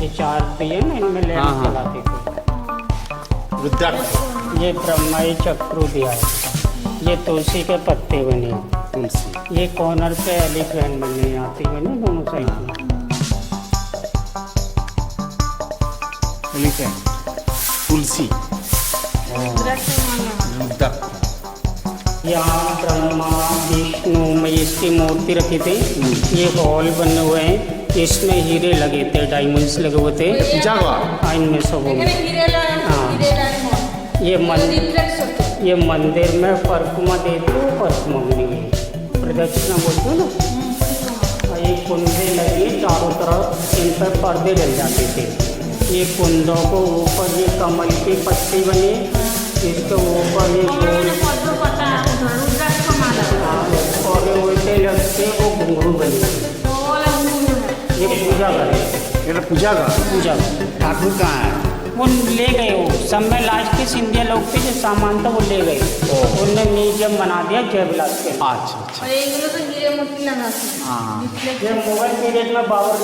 ये 4 दिए ना, इनमें हाँ, लैंप हाँ। चलाते थे। रुद्राक्ष ये ब्रह्माई चक्रू दिया है, ये तुलसी के पत्ते बने हैं। तुलसी ये कॉर्नर पे एलिफेंट बने आती बने दोनों साइड में। एलिफेंट तुलसी रुद्राक्ष यहाँ ब्रह्मा विष्णु में इसकी मूर्ति रखी थी। ये हॉल बने हुए हैं, इसमें हीरे लगे थे, डायमंड्स लगे हुए थे। पूजा का इनमें सब এখানে হিরে লাগানো हाँ। হিরে লাগানো ये मंदिर রিফ্লেক্স হতো ये मंदिर में परिक्रमा देते हो, परिक्रमा बनी हुई प्रदक्षिणा बोलते हो ना। और ये कुंडे लगे चारों तरफ, इन पर पर्दे डल जाते थे। ये कुंडों को ऊपर ये कमल की पत्ती बनी, इसके ऊपर ये गोल পদ্ম পাতা রুদ্রাক্ষ মালা और उल्टे लगते वो घुंघरू बनी। ওলা ঘুরে ये पूजा करे, এটা পূজা का पूजा ठाकुर कहाँ है वो ले गए, वो सब में लास्ट के सिंधिया लोग थे, जो सामान था वो ले गए। उनने म्यूजियम बना दिया जयविलास के। আচ্ছা আচ্ছা আর এইগুলো তো হিরে মূর্তি লাগা আছে हाँ ये मुगल पीरियड में बाबर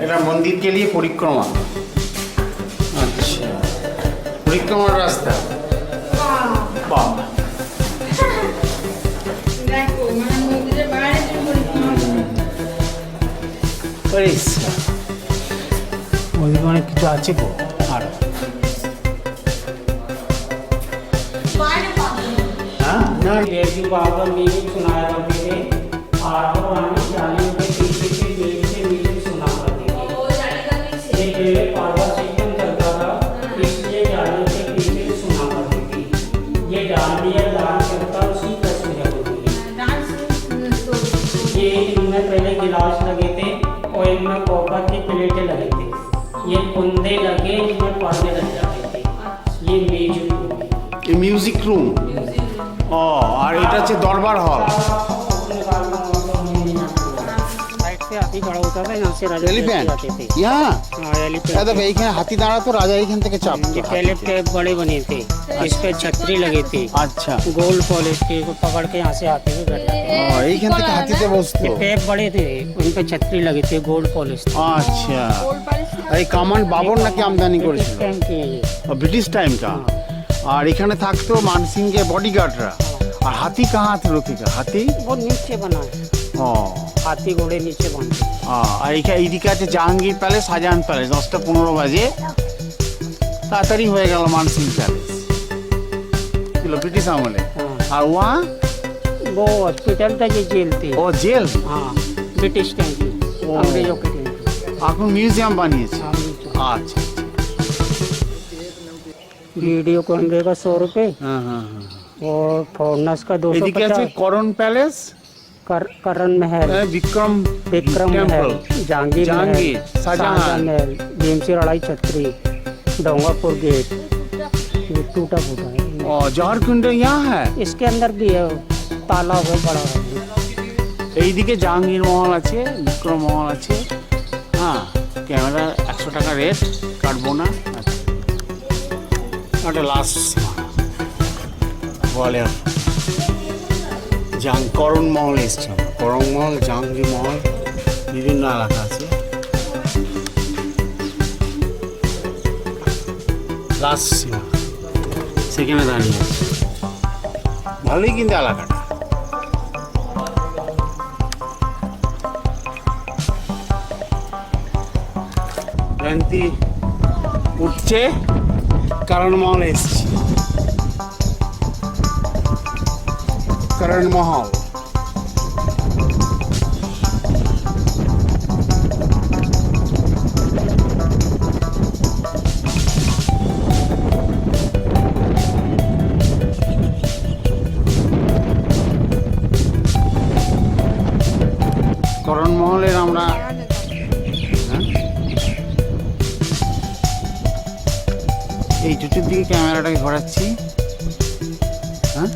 এটা मंदिर के लिए परिक्रमा अच्छा परिक्रमा रास्ता বাহ দেখো মানে মন্দিরের বাইরে তুমি পরিক্রমা করো। ওইখানে কিছু আছে গো আর বাইরে পাবে হ্যাঁ না देवी बाबर म्यूजिक सुनाया करते थे। आठों रानी जालियों के पीछे से बेल से म्यूजिक सुना करते थे। ও জায়গা নিচে ये पहले पावर सिस्टम चलता था, इसलिए जालियों के पीछे सुना करती थी। ये डांडिया डांस करता उसी तस्वीर होती है। ডান্স তো ये इनमें पहले गिलास लगे थे और इनमें कॉपर की प्लेटें लगे थे। ये कुंदे लगे, इनमें पर्दे लग जाते थे। ये म्यूजिक होती है। এই মিউজিক রুম ও আর এটা হচ্ছে দরবার হল साइड से हाथी खड़ा होता था, यहाँ से राजा এলিফ্যান্ট जाते थे। ইয়া हाँ, एलिफेंट। দেখো এইখানে হাতি দাঁড়াতো রাজা এইখান থেকে চাপতো ये पहले टेप बड़े बने थे, इस पे छतरी लगी थी, আচ্ছা गोल पॉलिश थी, को पकड़ के यहाँ से हाथी को बैठते थे। ও এইখান থেকে হাতিতে বসতো ये टेप बड़े थे, उन पे छतरी लगी थी, गोल पॉलिश थी। আচ্ছা গোল পালিশ আর এই কামান বাবর নাকি আমদানি ब्रिटिश করেছিল टाइम की है ये। ব্রিটিশ টাইম কা আর এখানে থাকতো মানসিংহের বডিগার্ডরা আর হাতি কাহা হাতে রোকেগা হাতি वो नीचे बना है, ও हाथी घोड़े नीचे बने। আর এইদিকে আছে জাহাঙ্গীর প্যালেস শাহজাহান প্যালেস 10টা 15 বাজে তাড়াতাড়ি হয়ে গেল মানসিং প্যালেস ছিল ব্রিটিশ আমলে हाँ, আর ওয়া वो हॉस्पिटल था, ये जेल थी। ও জেল हाँ, ब्रिटिश टाइम की, ओ। अंग्रेजों के टाइम की। এখন মিউজিয়াম বানিয়েছে हाँ, नीचे। আচ্ছা वीडियो कैमरे का 100 रुपये হ্যাঁ হ্যাঁ হ্যাঁ और फॉरनस का এদিকে আছে 250। করণ প্যালেস करण महल, বিক্রম विक्रम टेम्पल, महल, जहांगीर जहांगीर, महल, शाहजहां। शाहजहां महल, भीमसी लड़ाई छतरी, डोंगापुर गेट, ये टूटा फूटा है। ও জহরকুন্ড यहाँ है इसके अंदर भी है, तालाब है बड़ा है। এইদিকে জাহাঙ্গীর মহল আছে বিক্রম মহল আছে হ্যাঁ ক্যামেরা 100 টাকা রেট কাটবো না আচ্ছা ওটা লাস্ট গোয়ালিয়র করণ মহল এসছে করণ মহল জাহাঙ্গীর মহল বিভিন্ন এলাকা আছে লাস্ট সীমা সেখানে দাঁড়িয়ে আছে ভালোই কিন্তু এলাকাটা জয়ন্তী উঠছে করণ মহল এসছি করণ মহল করণ মহলের আমরা এই দুটোর দিকে ক্যামেরাটাকে ঘোরাচ্ছি হ্যাঁ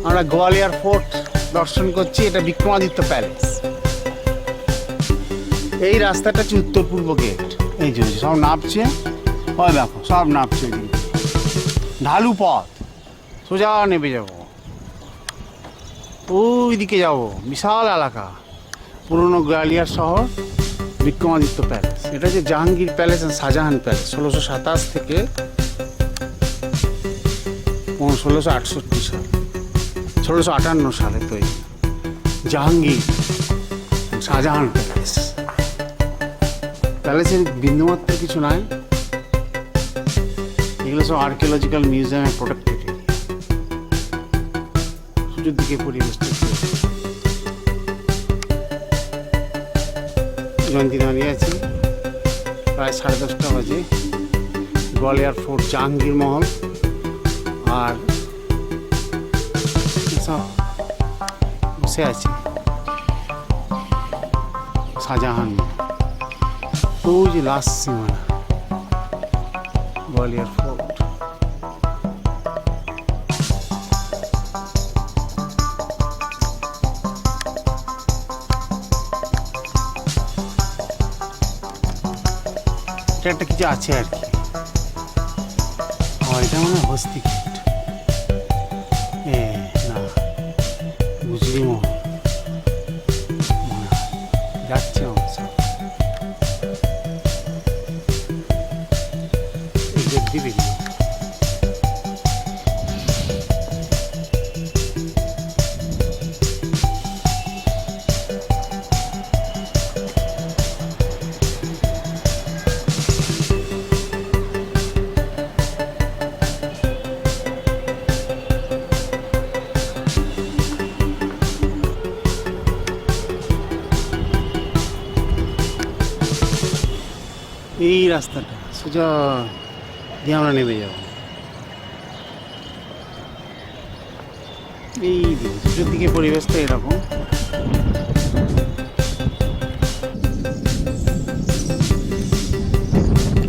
আমরা গোয়ালিয়র ফোর্ট দর্শন করছি এটা বিক্রমাদিত্য প্যালেস এই রাস্তাটা হচ্ছে উত্তর পূর্ব গেট এই যে সব নামছে ওই দেখো সব নামছে ওইদিকে। ঢালু পথ, সোজা নেমে যাব, ওইদিকে যাব। বিশাল এলাকা, পুরনো গোয়ালিয়র শহর, বিক্রমাদিত্য প্যালেস। এটা যে জাহাঙ্গীর প্যালেস আর শাহজাহান প্যালেস, 1627 থেকে 1668 সাল, 1658 সালে তৈরি জাহাঙ্গীর শাহজাহান প্যালেস। প্যালেসের বিন্দুমাত্র কিছু নাই, এগুলো সব আর্কিওলজিক্যাল মিউজিয়ামে প্রোটেক্টেড এরিয়া। সূর্যের দিকে পরিবেশটা জয়ন্তী দাঁড়িয়ে আছি, প্রায় 10:30 বাজে। গোয়ালিয়র ফোর্ট, জাহাঙ্গীর মহল আর সব বসে আছি। শাহজাহান, ওই যে লাস্ট সীমানা গোয়ালিয়র ফোর্ট। এটা একটা কিছু আছে আর কি। এটা মানে হস্তি গেট, না গুজরি মহল যাচ্ছে অবশ্য। এই গেট দিয়ে বেরিয়ে এই রাস্তাটা সোজা দিয়ে আমরা নেমে যাব। এই সূর্যের দিকে পরিবেশটা এরকম।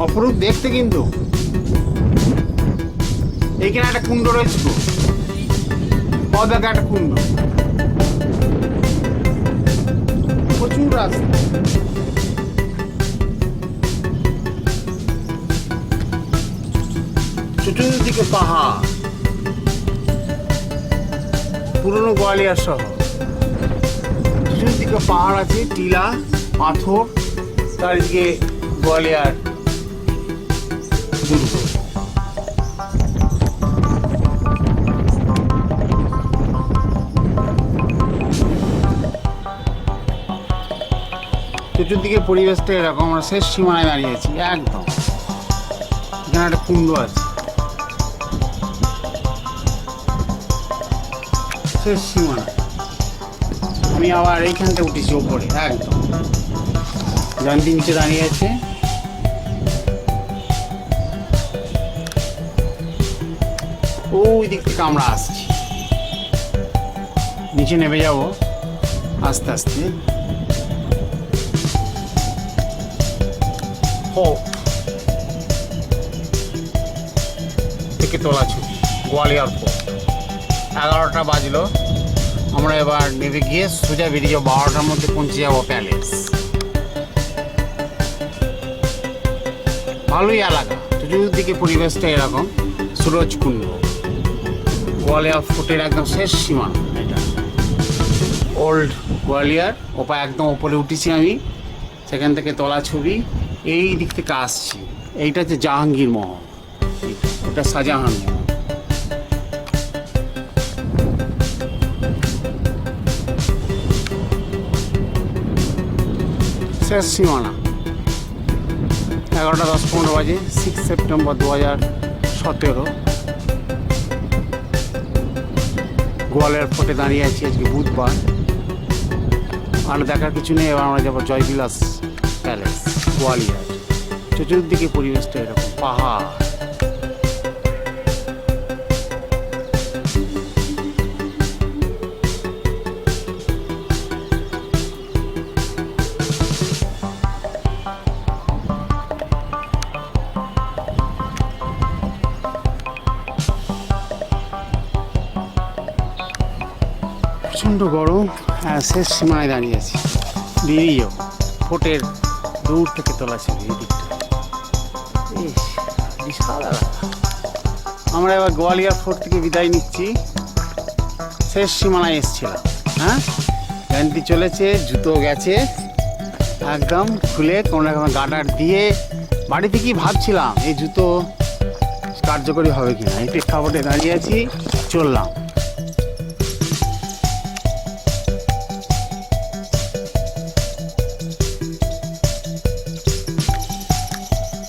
অপরূপ দেখতে কিন্তু। এইখানে একটা কুণ্ড রয়েছে, দেখা একটা কুণ্ড, প্রচুর রাস্তা। চতুর্দিকে পাহাড়, পুরনো গোয়ালিয়র শহর, চতুর্দিকে পাহাড় আছে, টিলা পাথর, চারিদিকে গোয়ালিয়র দুর্গ। চতুর্দিকে পরিবেশটা এরকম। আমরা শেষ সীমানায় দাঁড়িয়েছি একদম। এখানে একটা কুণ্ড আছে, শেষ সীমানা। আমি আবার এইখানটা উঠেছি ওপরে একদম। জয়ন্তী নিচে দাঁড়িয়ে আছে। ওই দিক থেকে আমরা আসছি, নিচে নেমে যাব আস্তে আস্তে। থেকে তোলা ছবি গোয়ালিয়র ফোর্ট। 11টা বাজলো। আমরা এবার নেমে গিয়ে সোজা বেরিয়ে যাবো, 12টার মধ্যে পৌঁছে যাবো প্যালেস। ভালোই এলাকা, চতুর্দিকে পরিবেশটা এরকম। সুরজকুণ্ড, গোয়ালিয়র ফোর্টের একদম শেষ সীমানা এটা, ওল্ড গোয়ালিয়র। ওপা একদম ওপরে উঠেছি আমি, সেখান থেকে তোলা ছবি। এই দিক থেকে আসছি, এইটা হচ্ছে জাহাঙ্গীর মহল, ওটা শাহজাহান মহল। শেষ সীমানা। 11:10-15 বাজে, 6 সেপ্টেম্বর 2017। গোয়ালিয়র ফোর্টে দাঁড়িয়ে আছি, আজকে বুধবার। আর দেখার কিছু নেই। এবার আমরা যাবো জয়বিলাস প্যালেস গোয়ালিয়র। চতুর্দিকে পরিবেশটা এরকম, পাহাড়। প্রচণ্ড গরম। হ্যাঁ, শেষ সীমানায় দাঁড়িয়ে আছি। বেরিয়ে যাবো ফোর্টের দূর থেকে তোলা ছবি এই দিকটা। বিশাল এলাকা। আমরা এবার গোয়ালিয়র ফোর্ট থেকে বিদায় নিচ্ছি, শেষ সীমানায় এসেছিলাম। হ্যাঁ, ভ্যানটি চলেছে, জুতো গেছে একদম খুলে কোনো রকম গার্ডার দিয়ে। বাড়িতে কি ভাবছিলাম এই জুতো কার্যকরী হবে কিনা, এই প্রেক্ষাপটে দাঁড়িয়ে আছি, চললাম।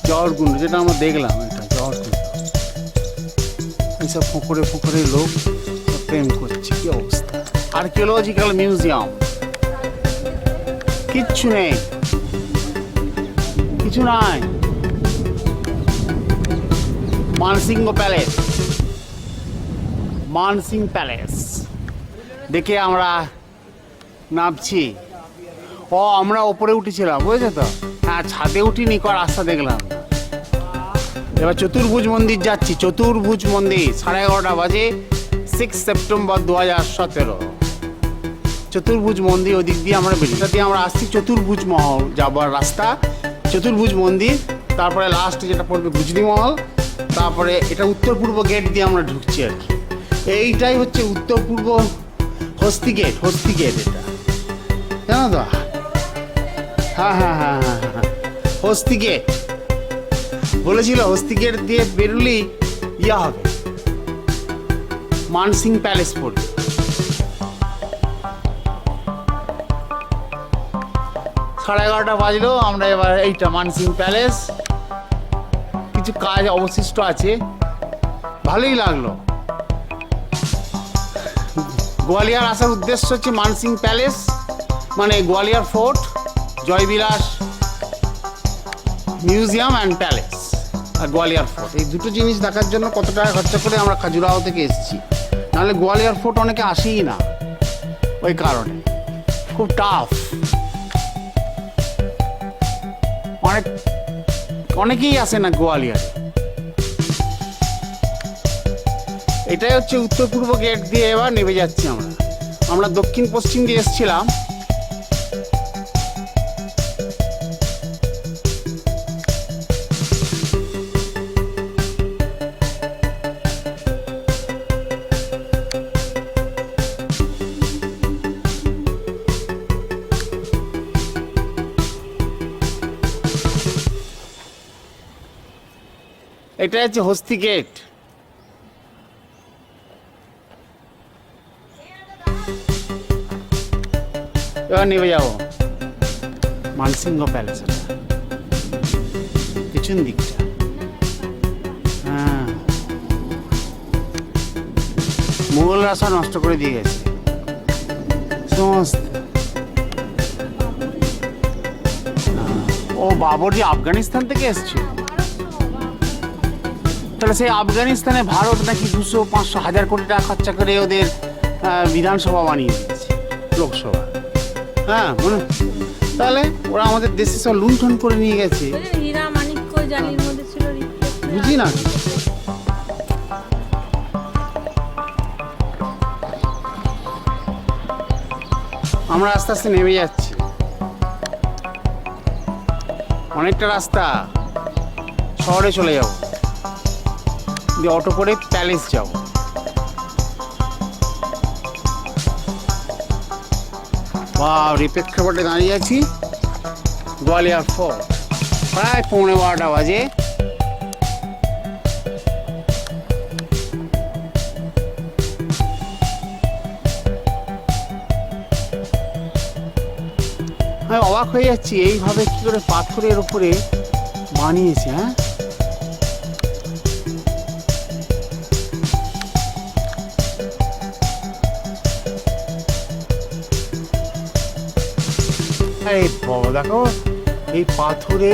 জহরকুণ্ড, যেটা আমরা দেখলাম, এটা জহরকুণ্ড। এইসব পুকুরে পুকুরে লোক সব প্রেম করছে, কি অবস্থা। আর্কিওলজিক্যাল মিউজিয়াম, কিচ্ছু নেই, কিছু নাই। মানসিংহ প্যালেস, মানসিং প্যালেস দেখে আমরা নামছি। ও আমরা ওপরে উঠেছিলাম, বুঝেছো তো? হ্যাঁ, ছাদে উঠিনি, কর রাস্তা দেখলাম। এবার চতুর্ভুজ মন্দির যাচ্ছি, চতুর্ভুজ মন্দির। 11:30 বাজে, 6 সেপ্টেম্বর 2017। চতুর্ভুজ মন্দির, ওই দিক দিয়ে আমরা বেরিয়ে, দিয়ে আমরা আসছি চতুর্ভুজ মহল যাবার রাস্তা, চতুর্ভুজ মন্দির, তারপরে লাস্টে যেটা পড়বে গুজরি মহল, তারপরে এটা উত্তর পূর্ব গেট দিয়ে আমরা ঢুকছি আর কি। এইটাই হচ্ছে উত্তর পূর্ব হস্তি গেট, হস্তি গেট এটা, জানো তো? হ্যাঁ হ্যাঁ হ্যাঁ হ্যাঁ হ্যাঁ, হস্তি গেট বলেছিল। হস্তি গেট দিয়ে বেরোলেই ইয়া হবে, মানসিং প্যালেস পড়বে। সাড়ে 11টা বাজলো, আমরা এবার এইটা মানসিং প্যালেস, কিছু কাজ অবশিষ্ট আছে, ভালোই লাগলো। গোয়ালিয়র আসার উদ্দেশ্য হচ্ছে মানসিং প্যালেস, মানে Gwalior fort, Jai Vilas museum and palace আর গোয়ালিয়র ফোর্ট। এই দুটো জিনিস দেখার জন্য কত টাকা খরচা করে আমরা খাজুরাহো থেকে এসেছি, নাহলে গোয়ালিয়র ফোর্ট অনেকে আসেই না, ওই কারণে খুব টাফ। অনেকেই আসে না গোয়ালিয়রে। এটাই হচ্ছে উত্তর পূর্ব গেট দিয়ে এবার নেমে যাচ্ছি আমরা। আমরা দক্ষিণ পশ্চিম দিয়ে এসেছিলাম। এটা হচ্ছে হস্তি গেট। এবার নেমে যাবো মানসিংহ প্যালেস, পিছন দিকটা। হ্যাঁ, মুঘলরা সব নষ্ট করে দিয়ে গেছে সমস্ত। ও বাবরজি আফগানিস্তান থেকে এসছে, তাহলে সেই আফগানিস্তানে ভারত নাকি 200, 500, 1000 কোটি টাকা খরচা করে ওদের বিধানসভা বানিয়ে দিয়েছে, লোকসভা। হ্যাঁ, তাহলে ওরা আমাদের দেশে সব লুণ্ঠন করে নিয়ে গেছে। হীরা মানিক্য জালির মধ্যে ছিল, বুঝি না। আমরা আস্তে আস্তে নেমে যাচ্ছি, অনেকটা রাস্তা, শহরে চলে যাব, দিয়ে অটো করে প্যালেস যাব। বাবরে, প্রেক্ষাপটে দাঁড়িয়ে আছি গোয়ালিয়র ফোর্ট, প্রায় 11:15 বাজে। আমি অবাক হয়ে যাচ্ছি, এইভাবে কি করে পাথরের উপরে বানিয়েছে। হ্যাঁ, এই বাবা, দেখো এই পাথরে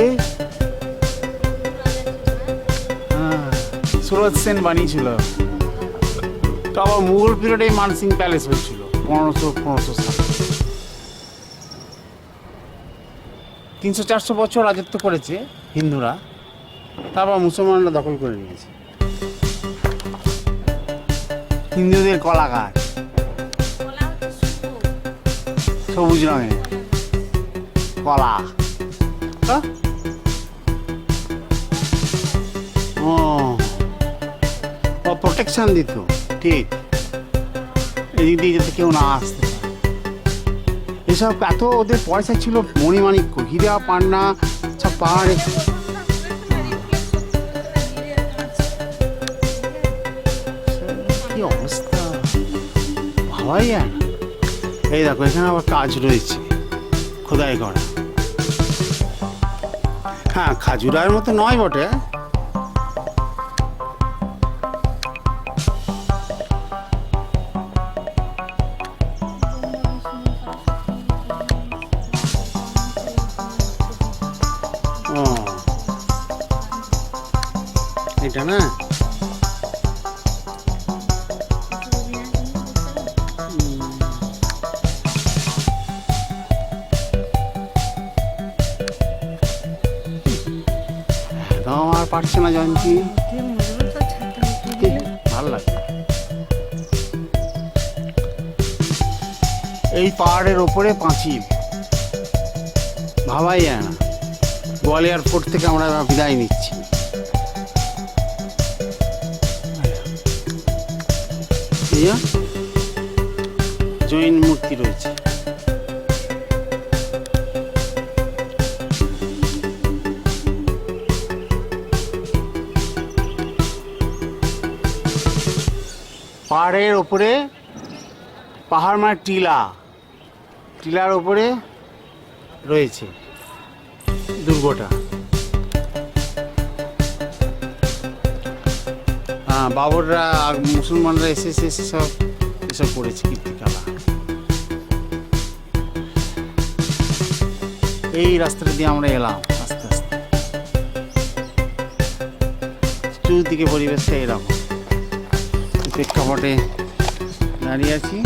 সুরজ সেন বানিয়েছিল। তো আবার মুঘল পিরিয়ডে মানসিং প্যালেস হয়েছিল 1500 সালে। 300-400 বছর রাজত্ব করেছে হিন্দুরা, তারপর মুসলমানরা দখল করে নিয়েছে। হিন্দুদের কলা গাছ, সবুজ রঙের কলা। ও প্রোটেকশন দিত, ঠিক, এদিক দিয়ে যাতে কেউ না আসতে পারে। এসব এত ওদের পয়সা ছিল, মণিমাণিক্য, হীরা পান্না সব পাহাড়ে। কি অবস্থা, ভাবাই যায় না। এই দেখো এখানে আবার কাজ রয়েছে, খোদাই করা। হ্যাঁ, খাজুরার মতো নয় বটে। ও, এটা না, একদম আর পারছে না জয়ন্তী, ভালো লাগে। এই পাহাড়ের ওপরে পাঁচিল, ভাবাই যায় না। গোয়ালিয়র ফোর্ট থেকে আমরা বিদায় নিচ্ছি। জৈন মূর্তি রয়েছে। পাহাড়ের ওপরে, পাহাড় মানে টিলা, টিলার ওপরে রয়েছে দুর্গটা। হ্যাঁ, বাবররা, মুসলমানরা এসে সব এসব করেছে কীর্তিকলা। এই রাস্তাটা দিয়ে আমরা এলাম আস্তে আস্তে। চতুর্দিকে পরিবেশটা এরকম, প্রেক্ষাপটে দাঁড়িয়ে আছি,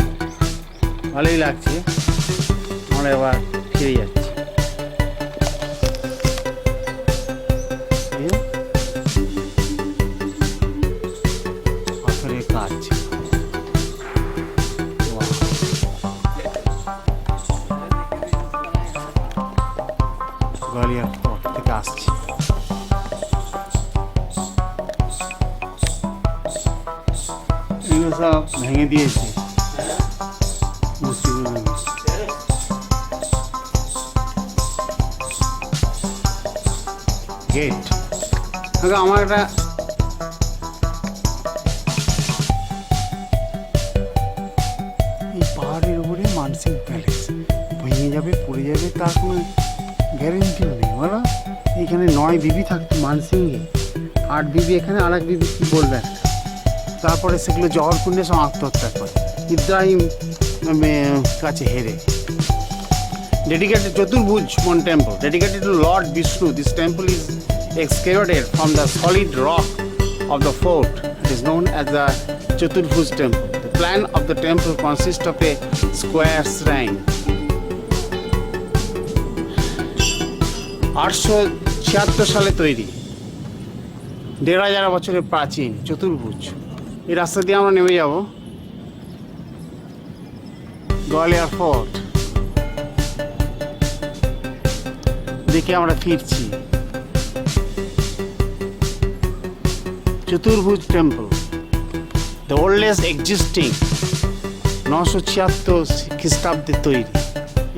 ভালোই লাগছে। আমরা এবার ফিরে যাচ্ছি। পাথরের কাজ, গোয়ালিয়র ফোর্ট থেকে আসছি। এগুলো সব ভেঙে দিয়েছে মুসলিমরা। গেট, আমার একটা এই পাহাড়ের উপরে মানসিং প্যালেস, ভেঙে যাবে, পড়ে যাবে, তার কোনো গ্যারেন্টিও নেই, বলো। এখানে 9 বিবি থাকতো মানসিংয়ে, 8 বিবি এখানে, আর এক বিবি কী বলবে। তারপরে সেগুলো জহরকুণ্ডে সব আত্মহত্যা করে, ইব্রাহিম কাছে হেরে। Dedicated Chaturbhuj one temple, dedicated to Lord Vishnu. This temple is excavated from the solid rock of the fort. It is known as the Chaturbhuj temple. The plan of the temple consists of a square shrine. 876 সালে তৈরি, 1500 বছরের প্রাচীন চতুর্ভুজ। এই রাস্তা দিয়ে আমরা নেমে যাব গোয়ালিয়র ফোর্ট দেখে আমরা ফিরছি। চতুর্ভুজ টেম্পল, দ্য ওল্ডেস্ট এক্সিস্টিং, 976 খ্রিস্টাব্দে তৈরি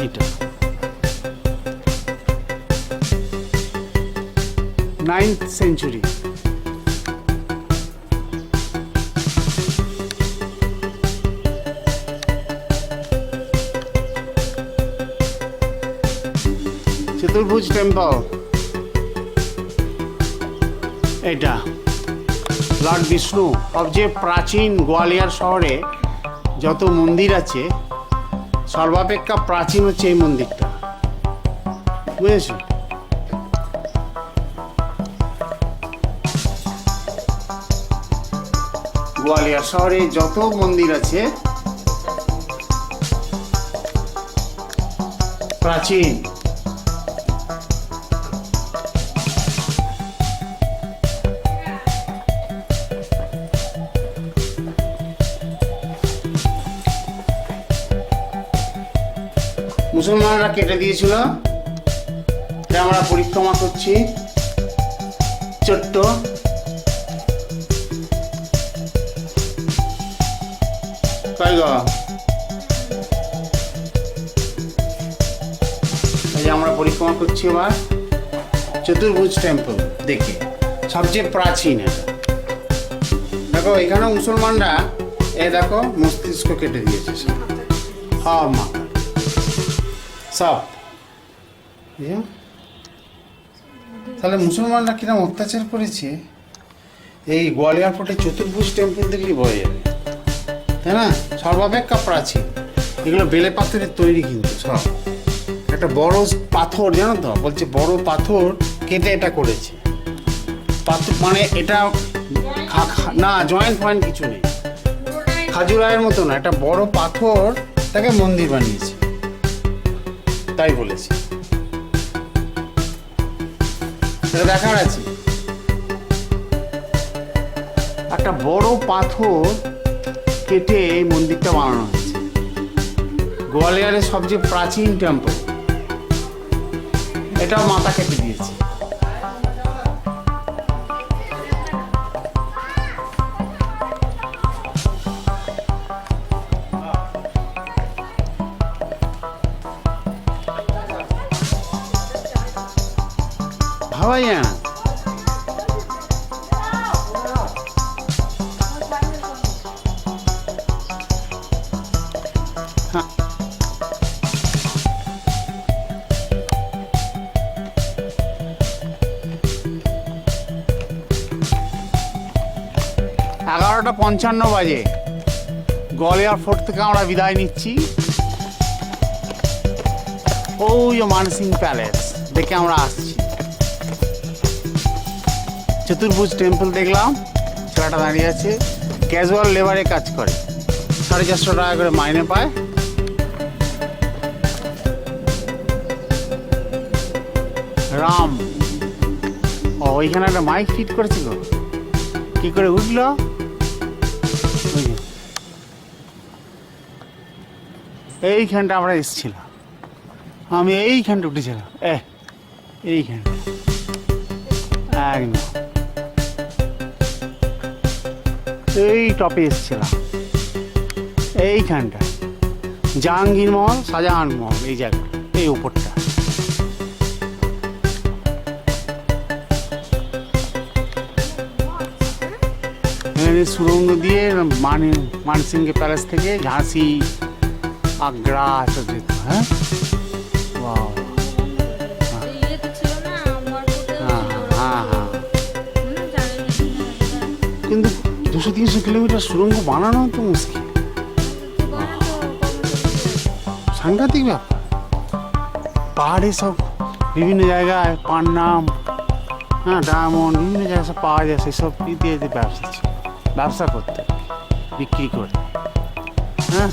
এটা। 9th century। চতুর্ভুজ টেম্পল এটা লর্ড বিষ্ণু। সবচেয়ে প্রাচীন গোয়ালিয়র শহরে যত মন্দির আছে সর্বাপেক্ষা প্রাচীন হচ্ছে এই মন্দিরটা, বুঝেছো? গোয়ালিয়র শহরে যত মন্দির আছে প্রাচীন। মুসলমানরা কেটে দিয়েছিল, এটা আমরা পরিক্রমা করছি। ছোট্ট কই গো? এই যে আমরা পরিক্রমা করছি এবার চতুর্ভুজ টেম্পল দেখে, সবচেয়ে প্রাচীন এটা। দেখো এখানে মুসলমানরা দেখো মস্তিষ্ক কেটে দিয়েছে সব, মাথা সব। তাহলে মুসলমানরা কিরকম অত্যাচার করেছে এই গোয়ালিয়র ফোর্টে চতুর্ভুজ টেম্পল দেখলেই বোঝা যাবে, তাই না? সর্বাপেক্ষা প্রাচীন। এগুলো বেলে পাথরের তৈরি কিন্তু সব। একটা বড় পাথর জানো তো, বলছে বড় পাথর কেটে এটা করেছে। পাথর মানে এটা না জয়েন্ট ফয়েন্ট কিছু নেই, খাজুরায়ের মতো না, একটা বড় পাথর তাকে মন্দির বানিয়েছে, তাই বলেছে। এটা দেখার আছে, একটা বড় পাথর কেটে এই মন্দিরটা বানানো হয়েছে। গোয়ালিয়রের সবচেয়ে প্রাচীন টেম্পল, এটাও মাথা কেটে দিয়েছে। ভাবা যায় না। হ্যাঁ। 11:55 বাজে গোয়ালিয়র ফোর্ট থেকে আমরা বিদায় নিচ্ছি। ওই মানসিং প্যালেস দেখে আমরা আসছি। চতুর্ভুজ টেম্পল দেখলাম, ছেলেটা দাঁড়িয়ে আছে, ক্যাজুয়াল লেবারে কাজ করে, 450 টাকা করে মাইনে পায়। রাম, ওইখানে একটা মাইক ফিট করেছিল, কি করে উঠলো? এইখানটা আমরা এসেছিলাম, আমি এইখানটা উঠেছিলাম, এইখানটা একদম এই টপে এসেছিলাম, এইখানটা জাহাঙ্গীর মহল, শাহজাহান মহল, এই জায়গা, এই উপরটা। এখানে সুরঙ্গ দিয়ে মানসিংহ প্যালেস থেকে ঝাঁসি, আগ্রা সব যেত। হ্যাঁ, কিন্তু 200-300 কিলোমিটার সুরঙ্গ বানানো তো মুশকিল, সাংঘাতিক ব্যাপার। পাহাড়ে সব বিভিন্ন জায়গায় পান্নাম, ডায়মন্ড, বিভিন্ন জায়গায় সব পাওয়া যায়, সেসব দিয়ে ব্যবসা করতে, বিক্রি করে। হ্যাঁ,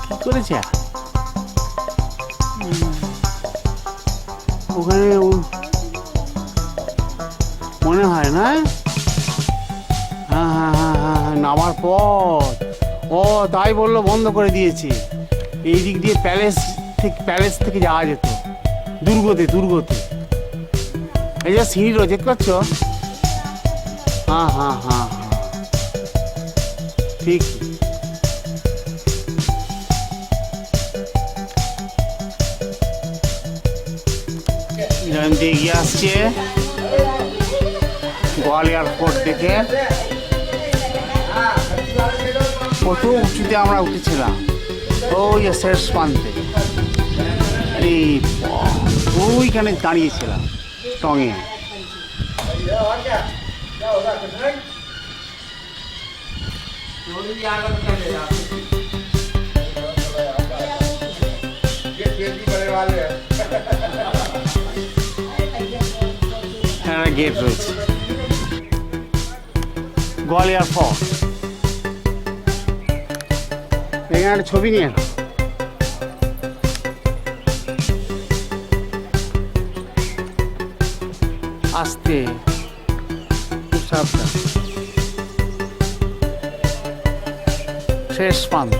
কি করেছে ওখানে মনে হয় না? হ্যাঁ, নামার পর তাই বললো বন্ধ করে দিয়েছে। এই দিক দিয়ে প্যালেস থেকে যাওয়া যেত দুর্গতে। এই যে সিঁড়ি রয়েছে, দেখতে পাচ্ছ? হ্যাঁ, ঠিক। এগিয়ে আসছে গোয়ালিয়র ফোর্ট দেখে। কত উঁচুতে আমরা উঠেছিলাম, ওই শেষ প্রান্তে, ওইখানে দাঁড়িয়েছিলাম টঙে। গেট রয়েছে গোয়ালিয়র ফোর্ট। এখানে একটা ছবি নিয়ে এলো। আস্তে সাবধান, শেষ প্রান্ত।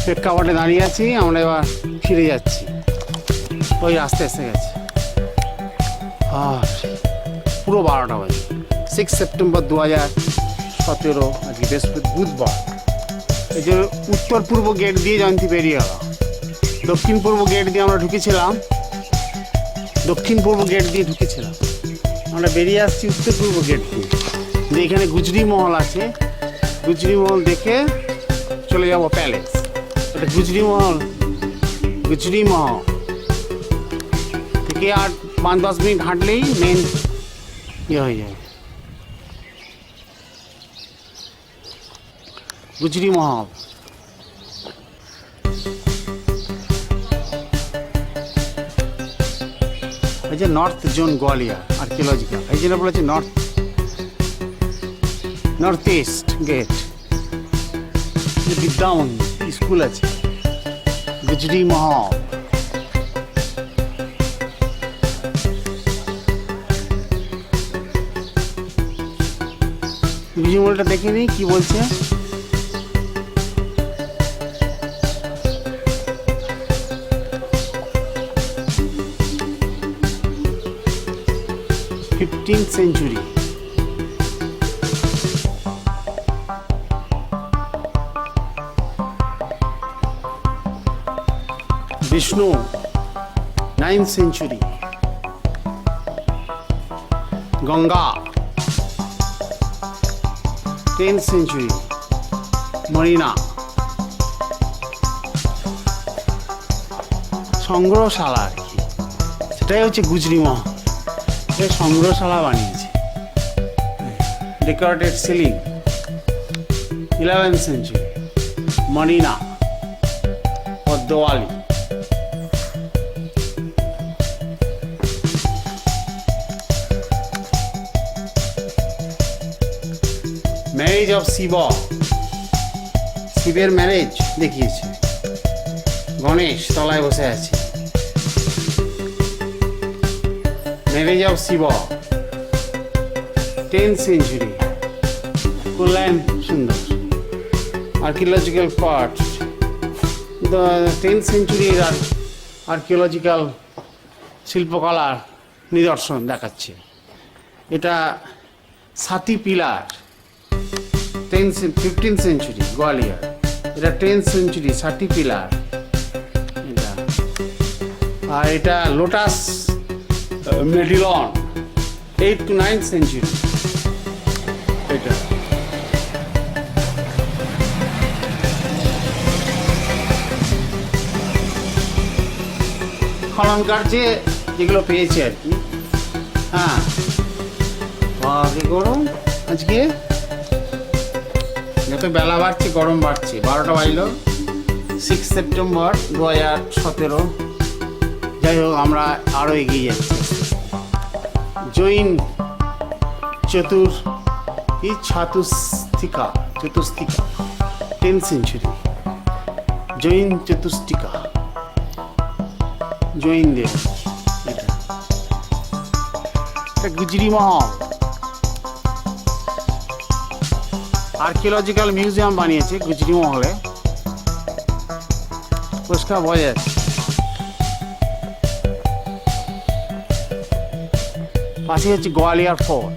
প্রেক্ষাপটে দাঁড়িয়ে আছি, আমরা এবার ফিরে যাচ্ছি। ওই আস্তে এসে গেছে। আর পুরো 12টা বাজে। 6 সেপ্টেম্বর 2017, আজকে বৃহস্পতি বুধবার। এই যে উত্তর পূর্ব গেট দিয়ে জয়ন্তী বেরিয়ে গেল। দক্ষিণ পূর্ব গেট দিয়ে আমরা ঢুকেছিলাম, আমরা বেরিয়ে আসছি উত্তর পূর্ব গেট দিয়ে। যে এখানে গুজরি মহল আছে, গুজরি মহল দেখে চলে যাব প্যালেস। এটা গুজরি মহল থেকে আর 5-10 মিনিট হাঁটলেই মেন হয়ে যায় গুজরি মহল। এই যে নর্থ জোন গোয়ালিয়া আর্কিওলজিক্যাল, এই জন্য বলেছে north east gate. Vidyamandir school আছে, গুজরি মহল। গুজরি মহলটা দেখে নিই কি বলছে। Fifteenth century. Vishnu 9th century. Ganga 10th century. Morena সংগ্রহশালা আর কি, সেটাই হচ্ছে গুজরি মহল। সংগ্রহশালা বানিয়েছে। Decorated ceiling 11th century. Morena পদ্মওয়ালি। ম্যারেজ অফ শিবের ম্যারেজ দেখিয়েছে। গণেশ তলায় বসে আছে। Marriage of Shiva 10th century. Kalyana Sundara archaeological part. 10th সেঞ্চুরির archaeological শিল্পকলার নিদর্শন দেখাচ্ছে। এটা সাতি পিলার 15th সেঞ্চুরি গোয়ালিয়র। এটা 10th সেঞ্চুরি সাতি পিলার এটা। আর এটা lotus মেডিলন 8th to 9th century. এটা খনন কার্যে যেগুলো পেয়েছে আর কি। হ্যাঁ, আগে গরম আজকে, যত বেলা বাড়ছে গরম বাড়ছে। 12টা বাজল। 6 সেপ্টেম্বর 2017। যাই হোক, আমরা আরও এগিয়ে যাচ্ছি। জৈন চতুস্তিকা 10th সেঞ্চুরি। জৈন চতুস্তিকা জৈনদের। এটা গুজরি মহল আর্কিওলজিক্যাল মিউজিয়াম বানিয়েছে গুজরি মহলে। পরিষ্কার বোঝা যাচ্ছে। পাশে হচ্ছে গোয়ালিয়র ফোর্ট।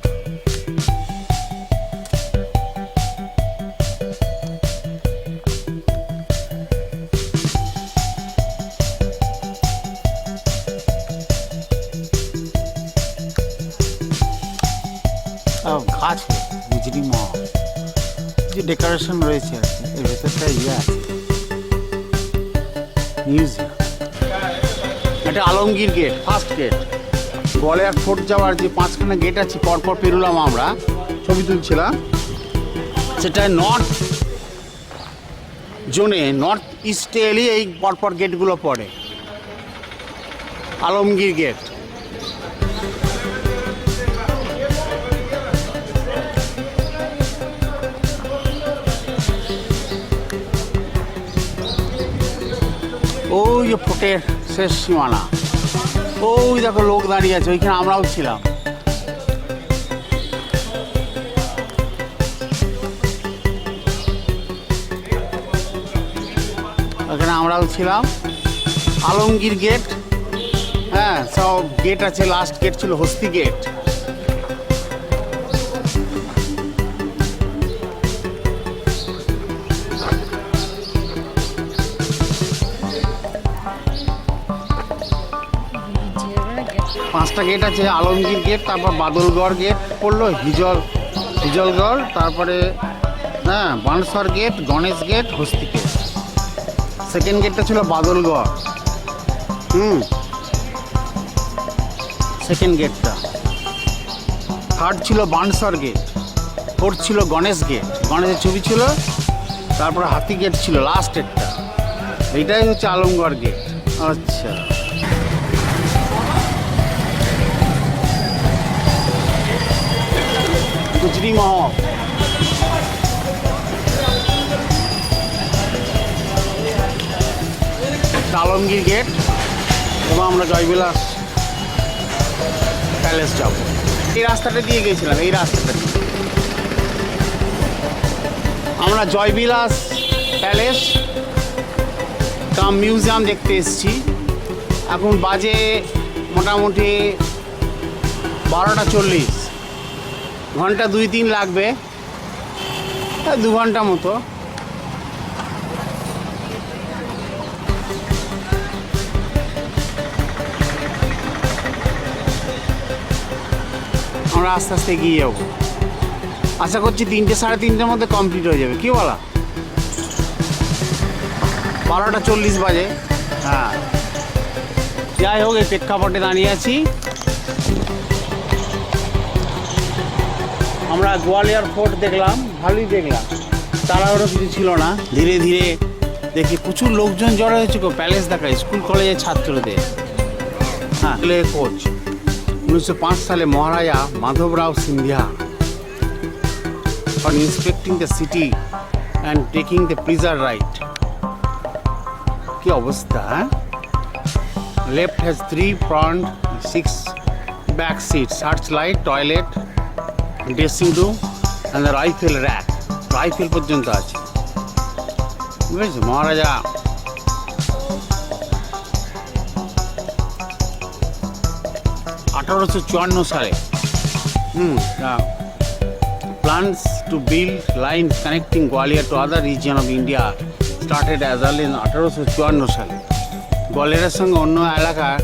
গাছ গুজরি মহল যে ডেকোরেশন রয়েছে আর কি, এর ভেতরটা আছে মিউজিয়াম। এটা Alamgir gate, first gate. Gwalior fort যাওয়ার যে 5খানা গেট আছে, পরপর পেরুলাম আমরা, ছবি তুলছিলাম। সেটা নর্থ জোনে, নর্থ ইস্টে এলে এই পরপর গেটগুলো পড়ে। আলমগীর গেট। ওই যে ফোর্টের শেষ সীমানা, ওই দেখো লোক দাঁড়িয়ে আছে, ওইখানে আমরাও ছিলাম। আড়াল ছিলাম। আলমগীর গেট, হ্যাঁ সব গেট আছে। লাস্ট গেট ছিল হস্তি গেট। পাঁচটা গেট আছে। আলমগীর গেট, তারপর বাদলগড় গেট পড়লো, হিজলগড়, তারপরে হ্যাঁ বানসর গেট, গণেশ গেট, হস্তি গেট। সেকেন্ড গেটটা ছিল বাদলগড়, সেকেন্ড গেটটা। থার্ড ছিল বানসর গেট, ফোর্থ ছিল গণেশ গেট, গণেশের ছবি ছিল। তারপরে হাতি গেট ছিল লাস্ট গেটটা। এইটাই হচ্ছে আলমগড় গেট। আচ্ছা, গুজরি মহল, আলমগীর গেট, এবং আমরা জয়বিলাস প্যালেস যাব। এই রাস্তাটা দিয়ে গিয়েছিলাম, এই রাস্তাটা দিয়ে আমরা জয়বিলাস প্যালেস কাম মিউজিয়াম দেখতে এসেছি। এখন বাজে মোটামুটি 12টা 40, ঘন্টা 2-3 লাগবে, 2 ঘন্টা মতো। আমরা আস্তে আস্তে এগিয়ে যাবো। আশা করছি 3টে 3:30টার মধ্যে কমপ্লিট হয়ে যাবে। কি বলা? 12টা 40 বাজে। হ্যাঁ, যাই হোক, এই প্রেক্ষাপটে দাঁড়িয়ে আছি। আমরা গোয়ালিয়র ফোর্ট দেখলাম, ভালোই দেখলাম, তাড়াহুড়ো কিছু ছিল না। ধীরে ধীরে দেখি প্রচুর লোকজন জড়ো হয়েছে গো প্যালেস দেখায়, স্কুল কলেজের ছাত্রদের। হ্যাঁ, কোচ 1905 সালে মহারাজা Madhavrao Scindia for inspecting the city and taking the pleasure right. কি অবস্থা, হ্যাঁ? Left has 3 front, 6 back seats, searchlight, toilet, dressing room and the rifle rack. Rifle পর্যন্ত আছে। বুঝেছো, মহারাজা (1854 সালে plans to build lines connecting Gwalior to other region of India started as early in 1854 সালে। গোয়ালিয়রের সঙ্গে অন্য এলাকার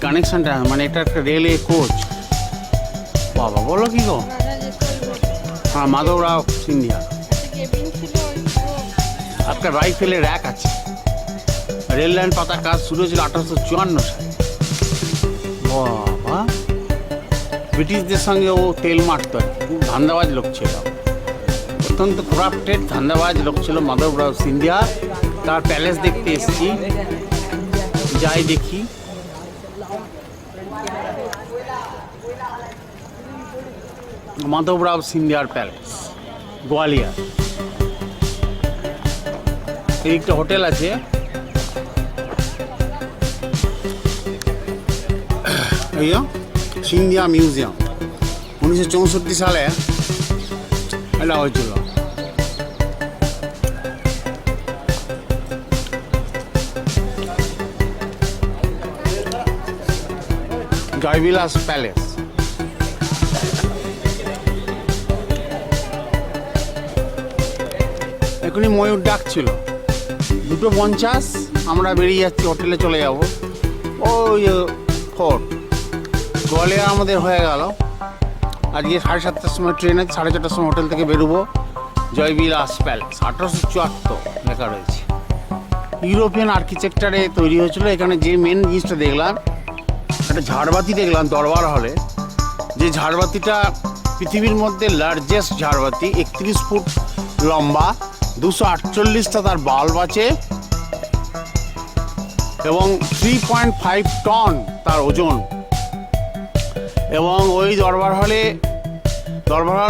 কানেকশনটা, মানে এটা একটা রেলওয়ে কোচ। বাবা, বলো কি গো? হ্যাঁ, মাধবরাও সিন্ধিয়া। একটা রাইফেলের র্যাক আছে। রেল লাইন পাতার কাজ শুরু হয়েছিল 1854 সালে। বাবা, ব্রিটিশদের সঙ্গে ও তেল মারত, খুব ধান্দাবাজ লোক ছিল, অত্যন্ত করাপ্টেড ধান্দাবাজ লোক ছিল মাধবরাও সিন্ধিয়া। তার প্যালেস দেখতে এসেছি, যাই দেখি। মাধবরাও সিন্ধিয়ার প্যালেস, গোয়ালিয়র। এই একটা হোটেল আছে, এই সিন্ধিয়া মিউজিয়াম। 1964 সালে এটা হয়েছিল। জয়বিলাস প্যালেস। এখনই ময়ূর ডাক ছিল। 2:50 আমরা বেরিয়ে যাচ্ছি, হোটেলে চলে যাব। ওই ফোর্ট গোয়ালিয়র আমাদের হয়ে গেল। আজকে 7:30টার সময় ট্রেন আছে, 4:30টার সময় হোটেল থেকে বেরোবো। জয়বিলাস প্যালেস 1874 লেখা রয়েছে। ইউরোপিয়ান আর্কিটেকচারে তৈরি হয়েছিল। এখানে যে মেন জিনিসটা দেখলাম, একটা ঝাড়বাতি দেখলাম দরবার হলে। যে ঝাড়বাতিটা পৃথিবীর মধ্যে লার্জেস্ট ঝাড়বাতি, 31 ফুট লম্বা, 248টা তার বাল্ব আছে, এবং 3.5 টন তার ওজন। এবং ওই দরবার হল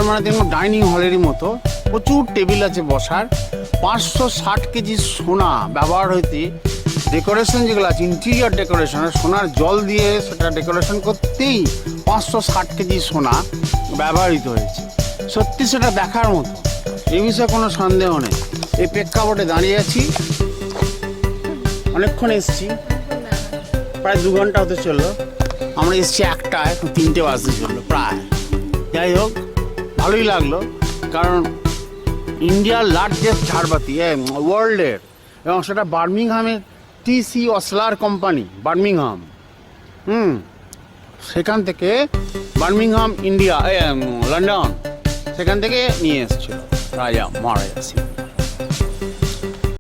মানে দেখুন ডাইনিং হলেরই মতো, প্রচুর টেবিল আছে বসার। 560 কেজি সোনা ব্যবহার হয়েছে। ডেকোরেশন যেগুলো আছে, ইন্টেরিয়র ডেকোরেশন, সোনার জল দিয়ে সেটা ডেকোরেশন করতেই 560 কেজি সোনা ব্যবহৃত হয়েছে। সত্যি সেটা দেখার মতো, এই বিষয়ে কোনো সন্দেহ নেই। এই প্রেক্ষাপটে দাঁড়িয়ে আছি। অনেকক্ষণ এসছি, প্রায় 2 ঘন্টা হতে চললো। আমরা এসছি 1টা, এখন 3টে বাজতে চললো প্রায়। যাই হোক, ভালোই লাগলো, কারণ ইন্ডিয়ার লার্জেস্ট ঝাড়বাতি ওয়ার্ল্ডের, এবং সেটা বার্মিংহামের টিসি অসলার কোম্পানি, বার্মিংহাম। সেখান থেকে বার্মিংহাম ইন্ডিয়া, লন্ডন, সেখান থেকে নিয়ে এসেছিল রাজা মহারাজা সিং।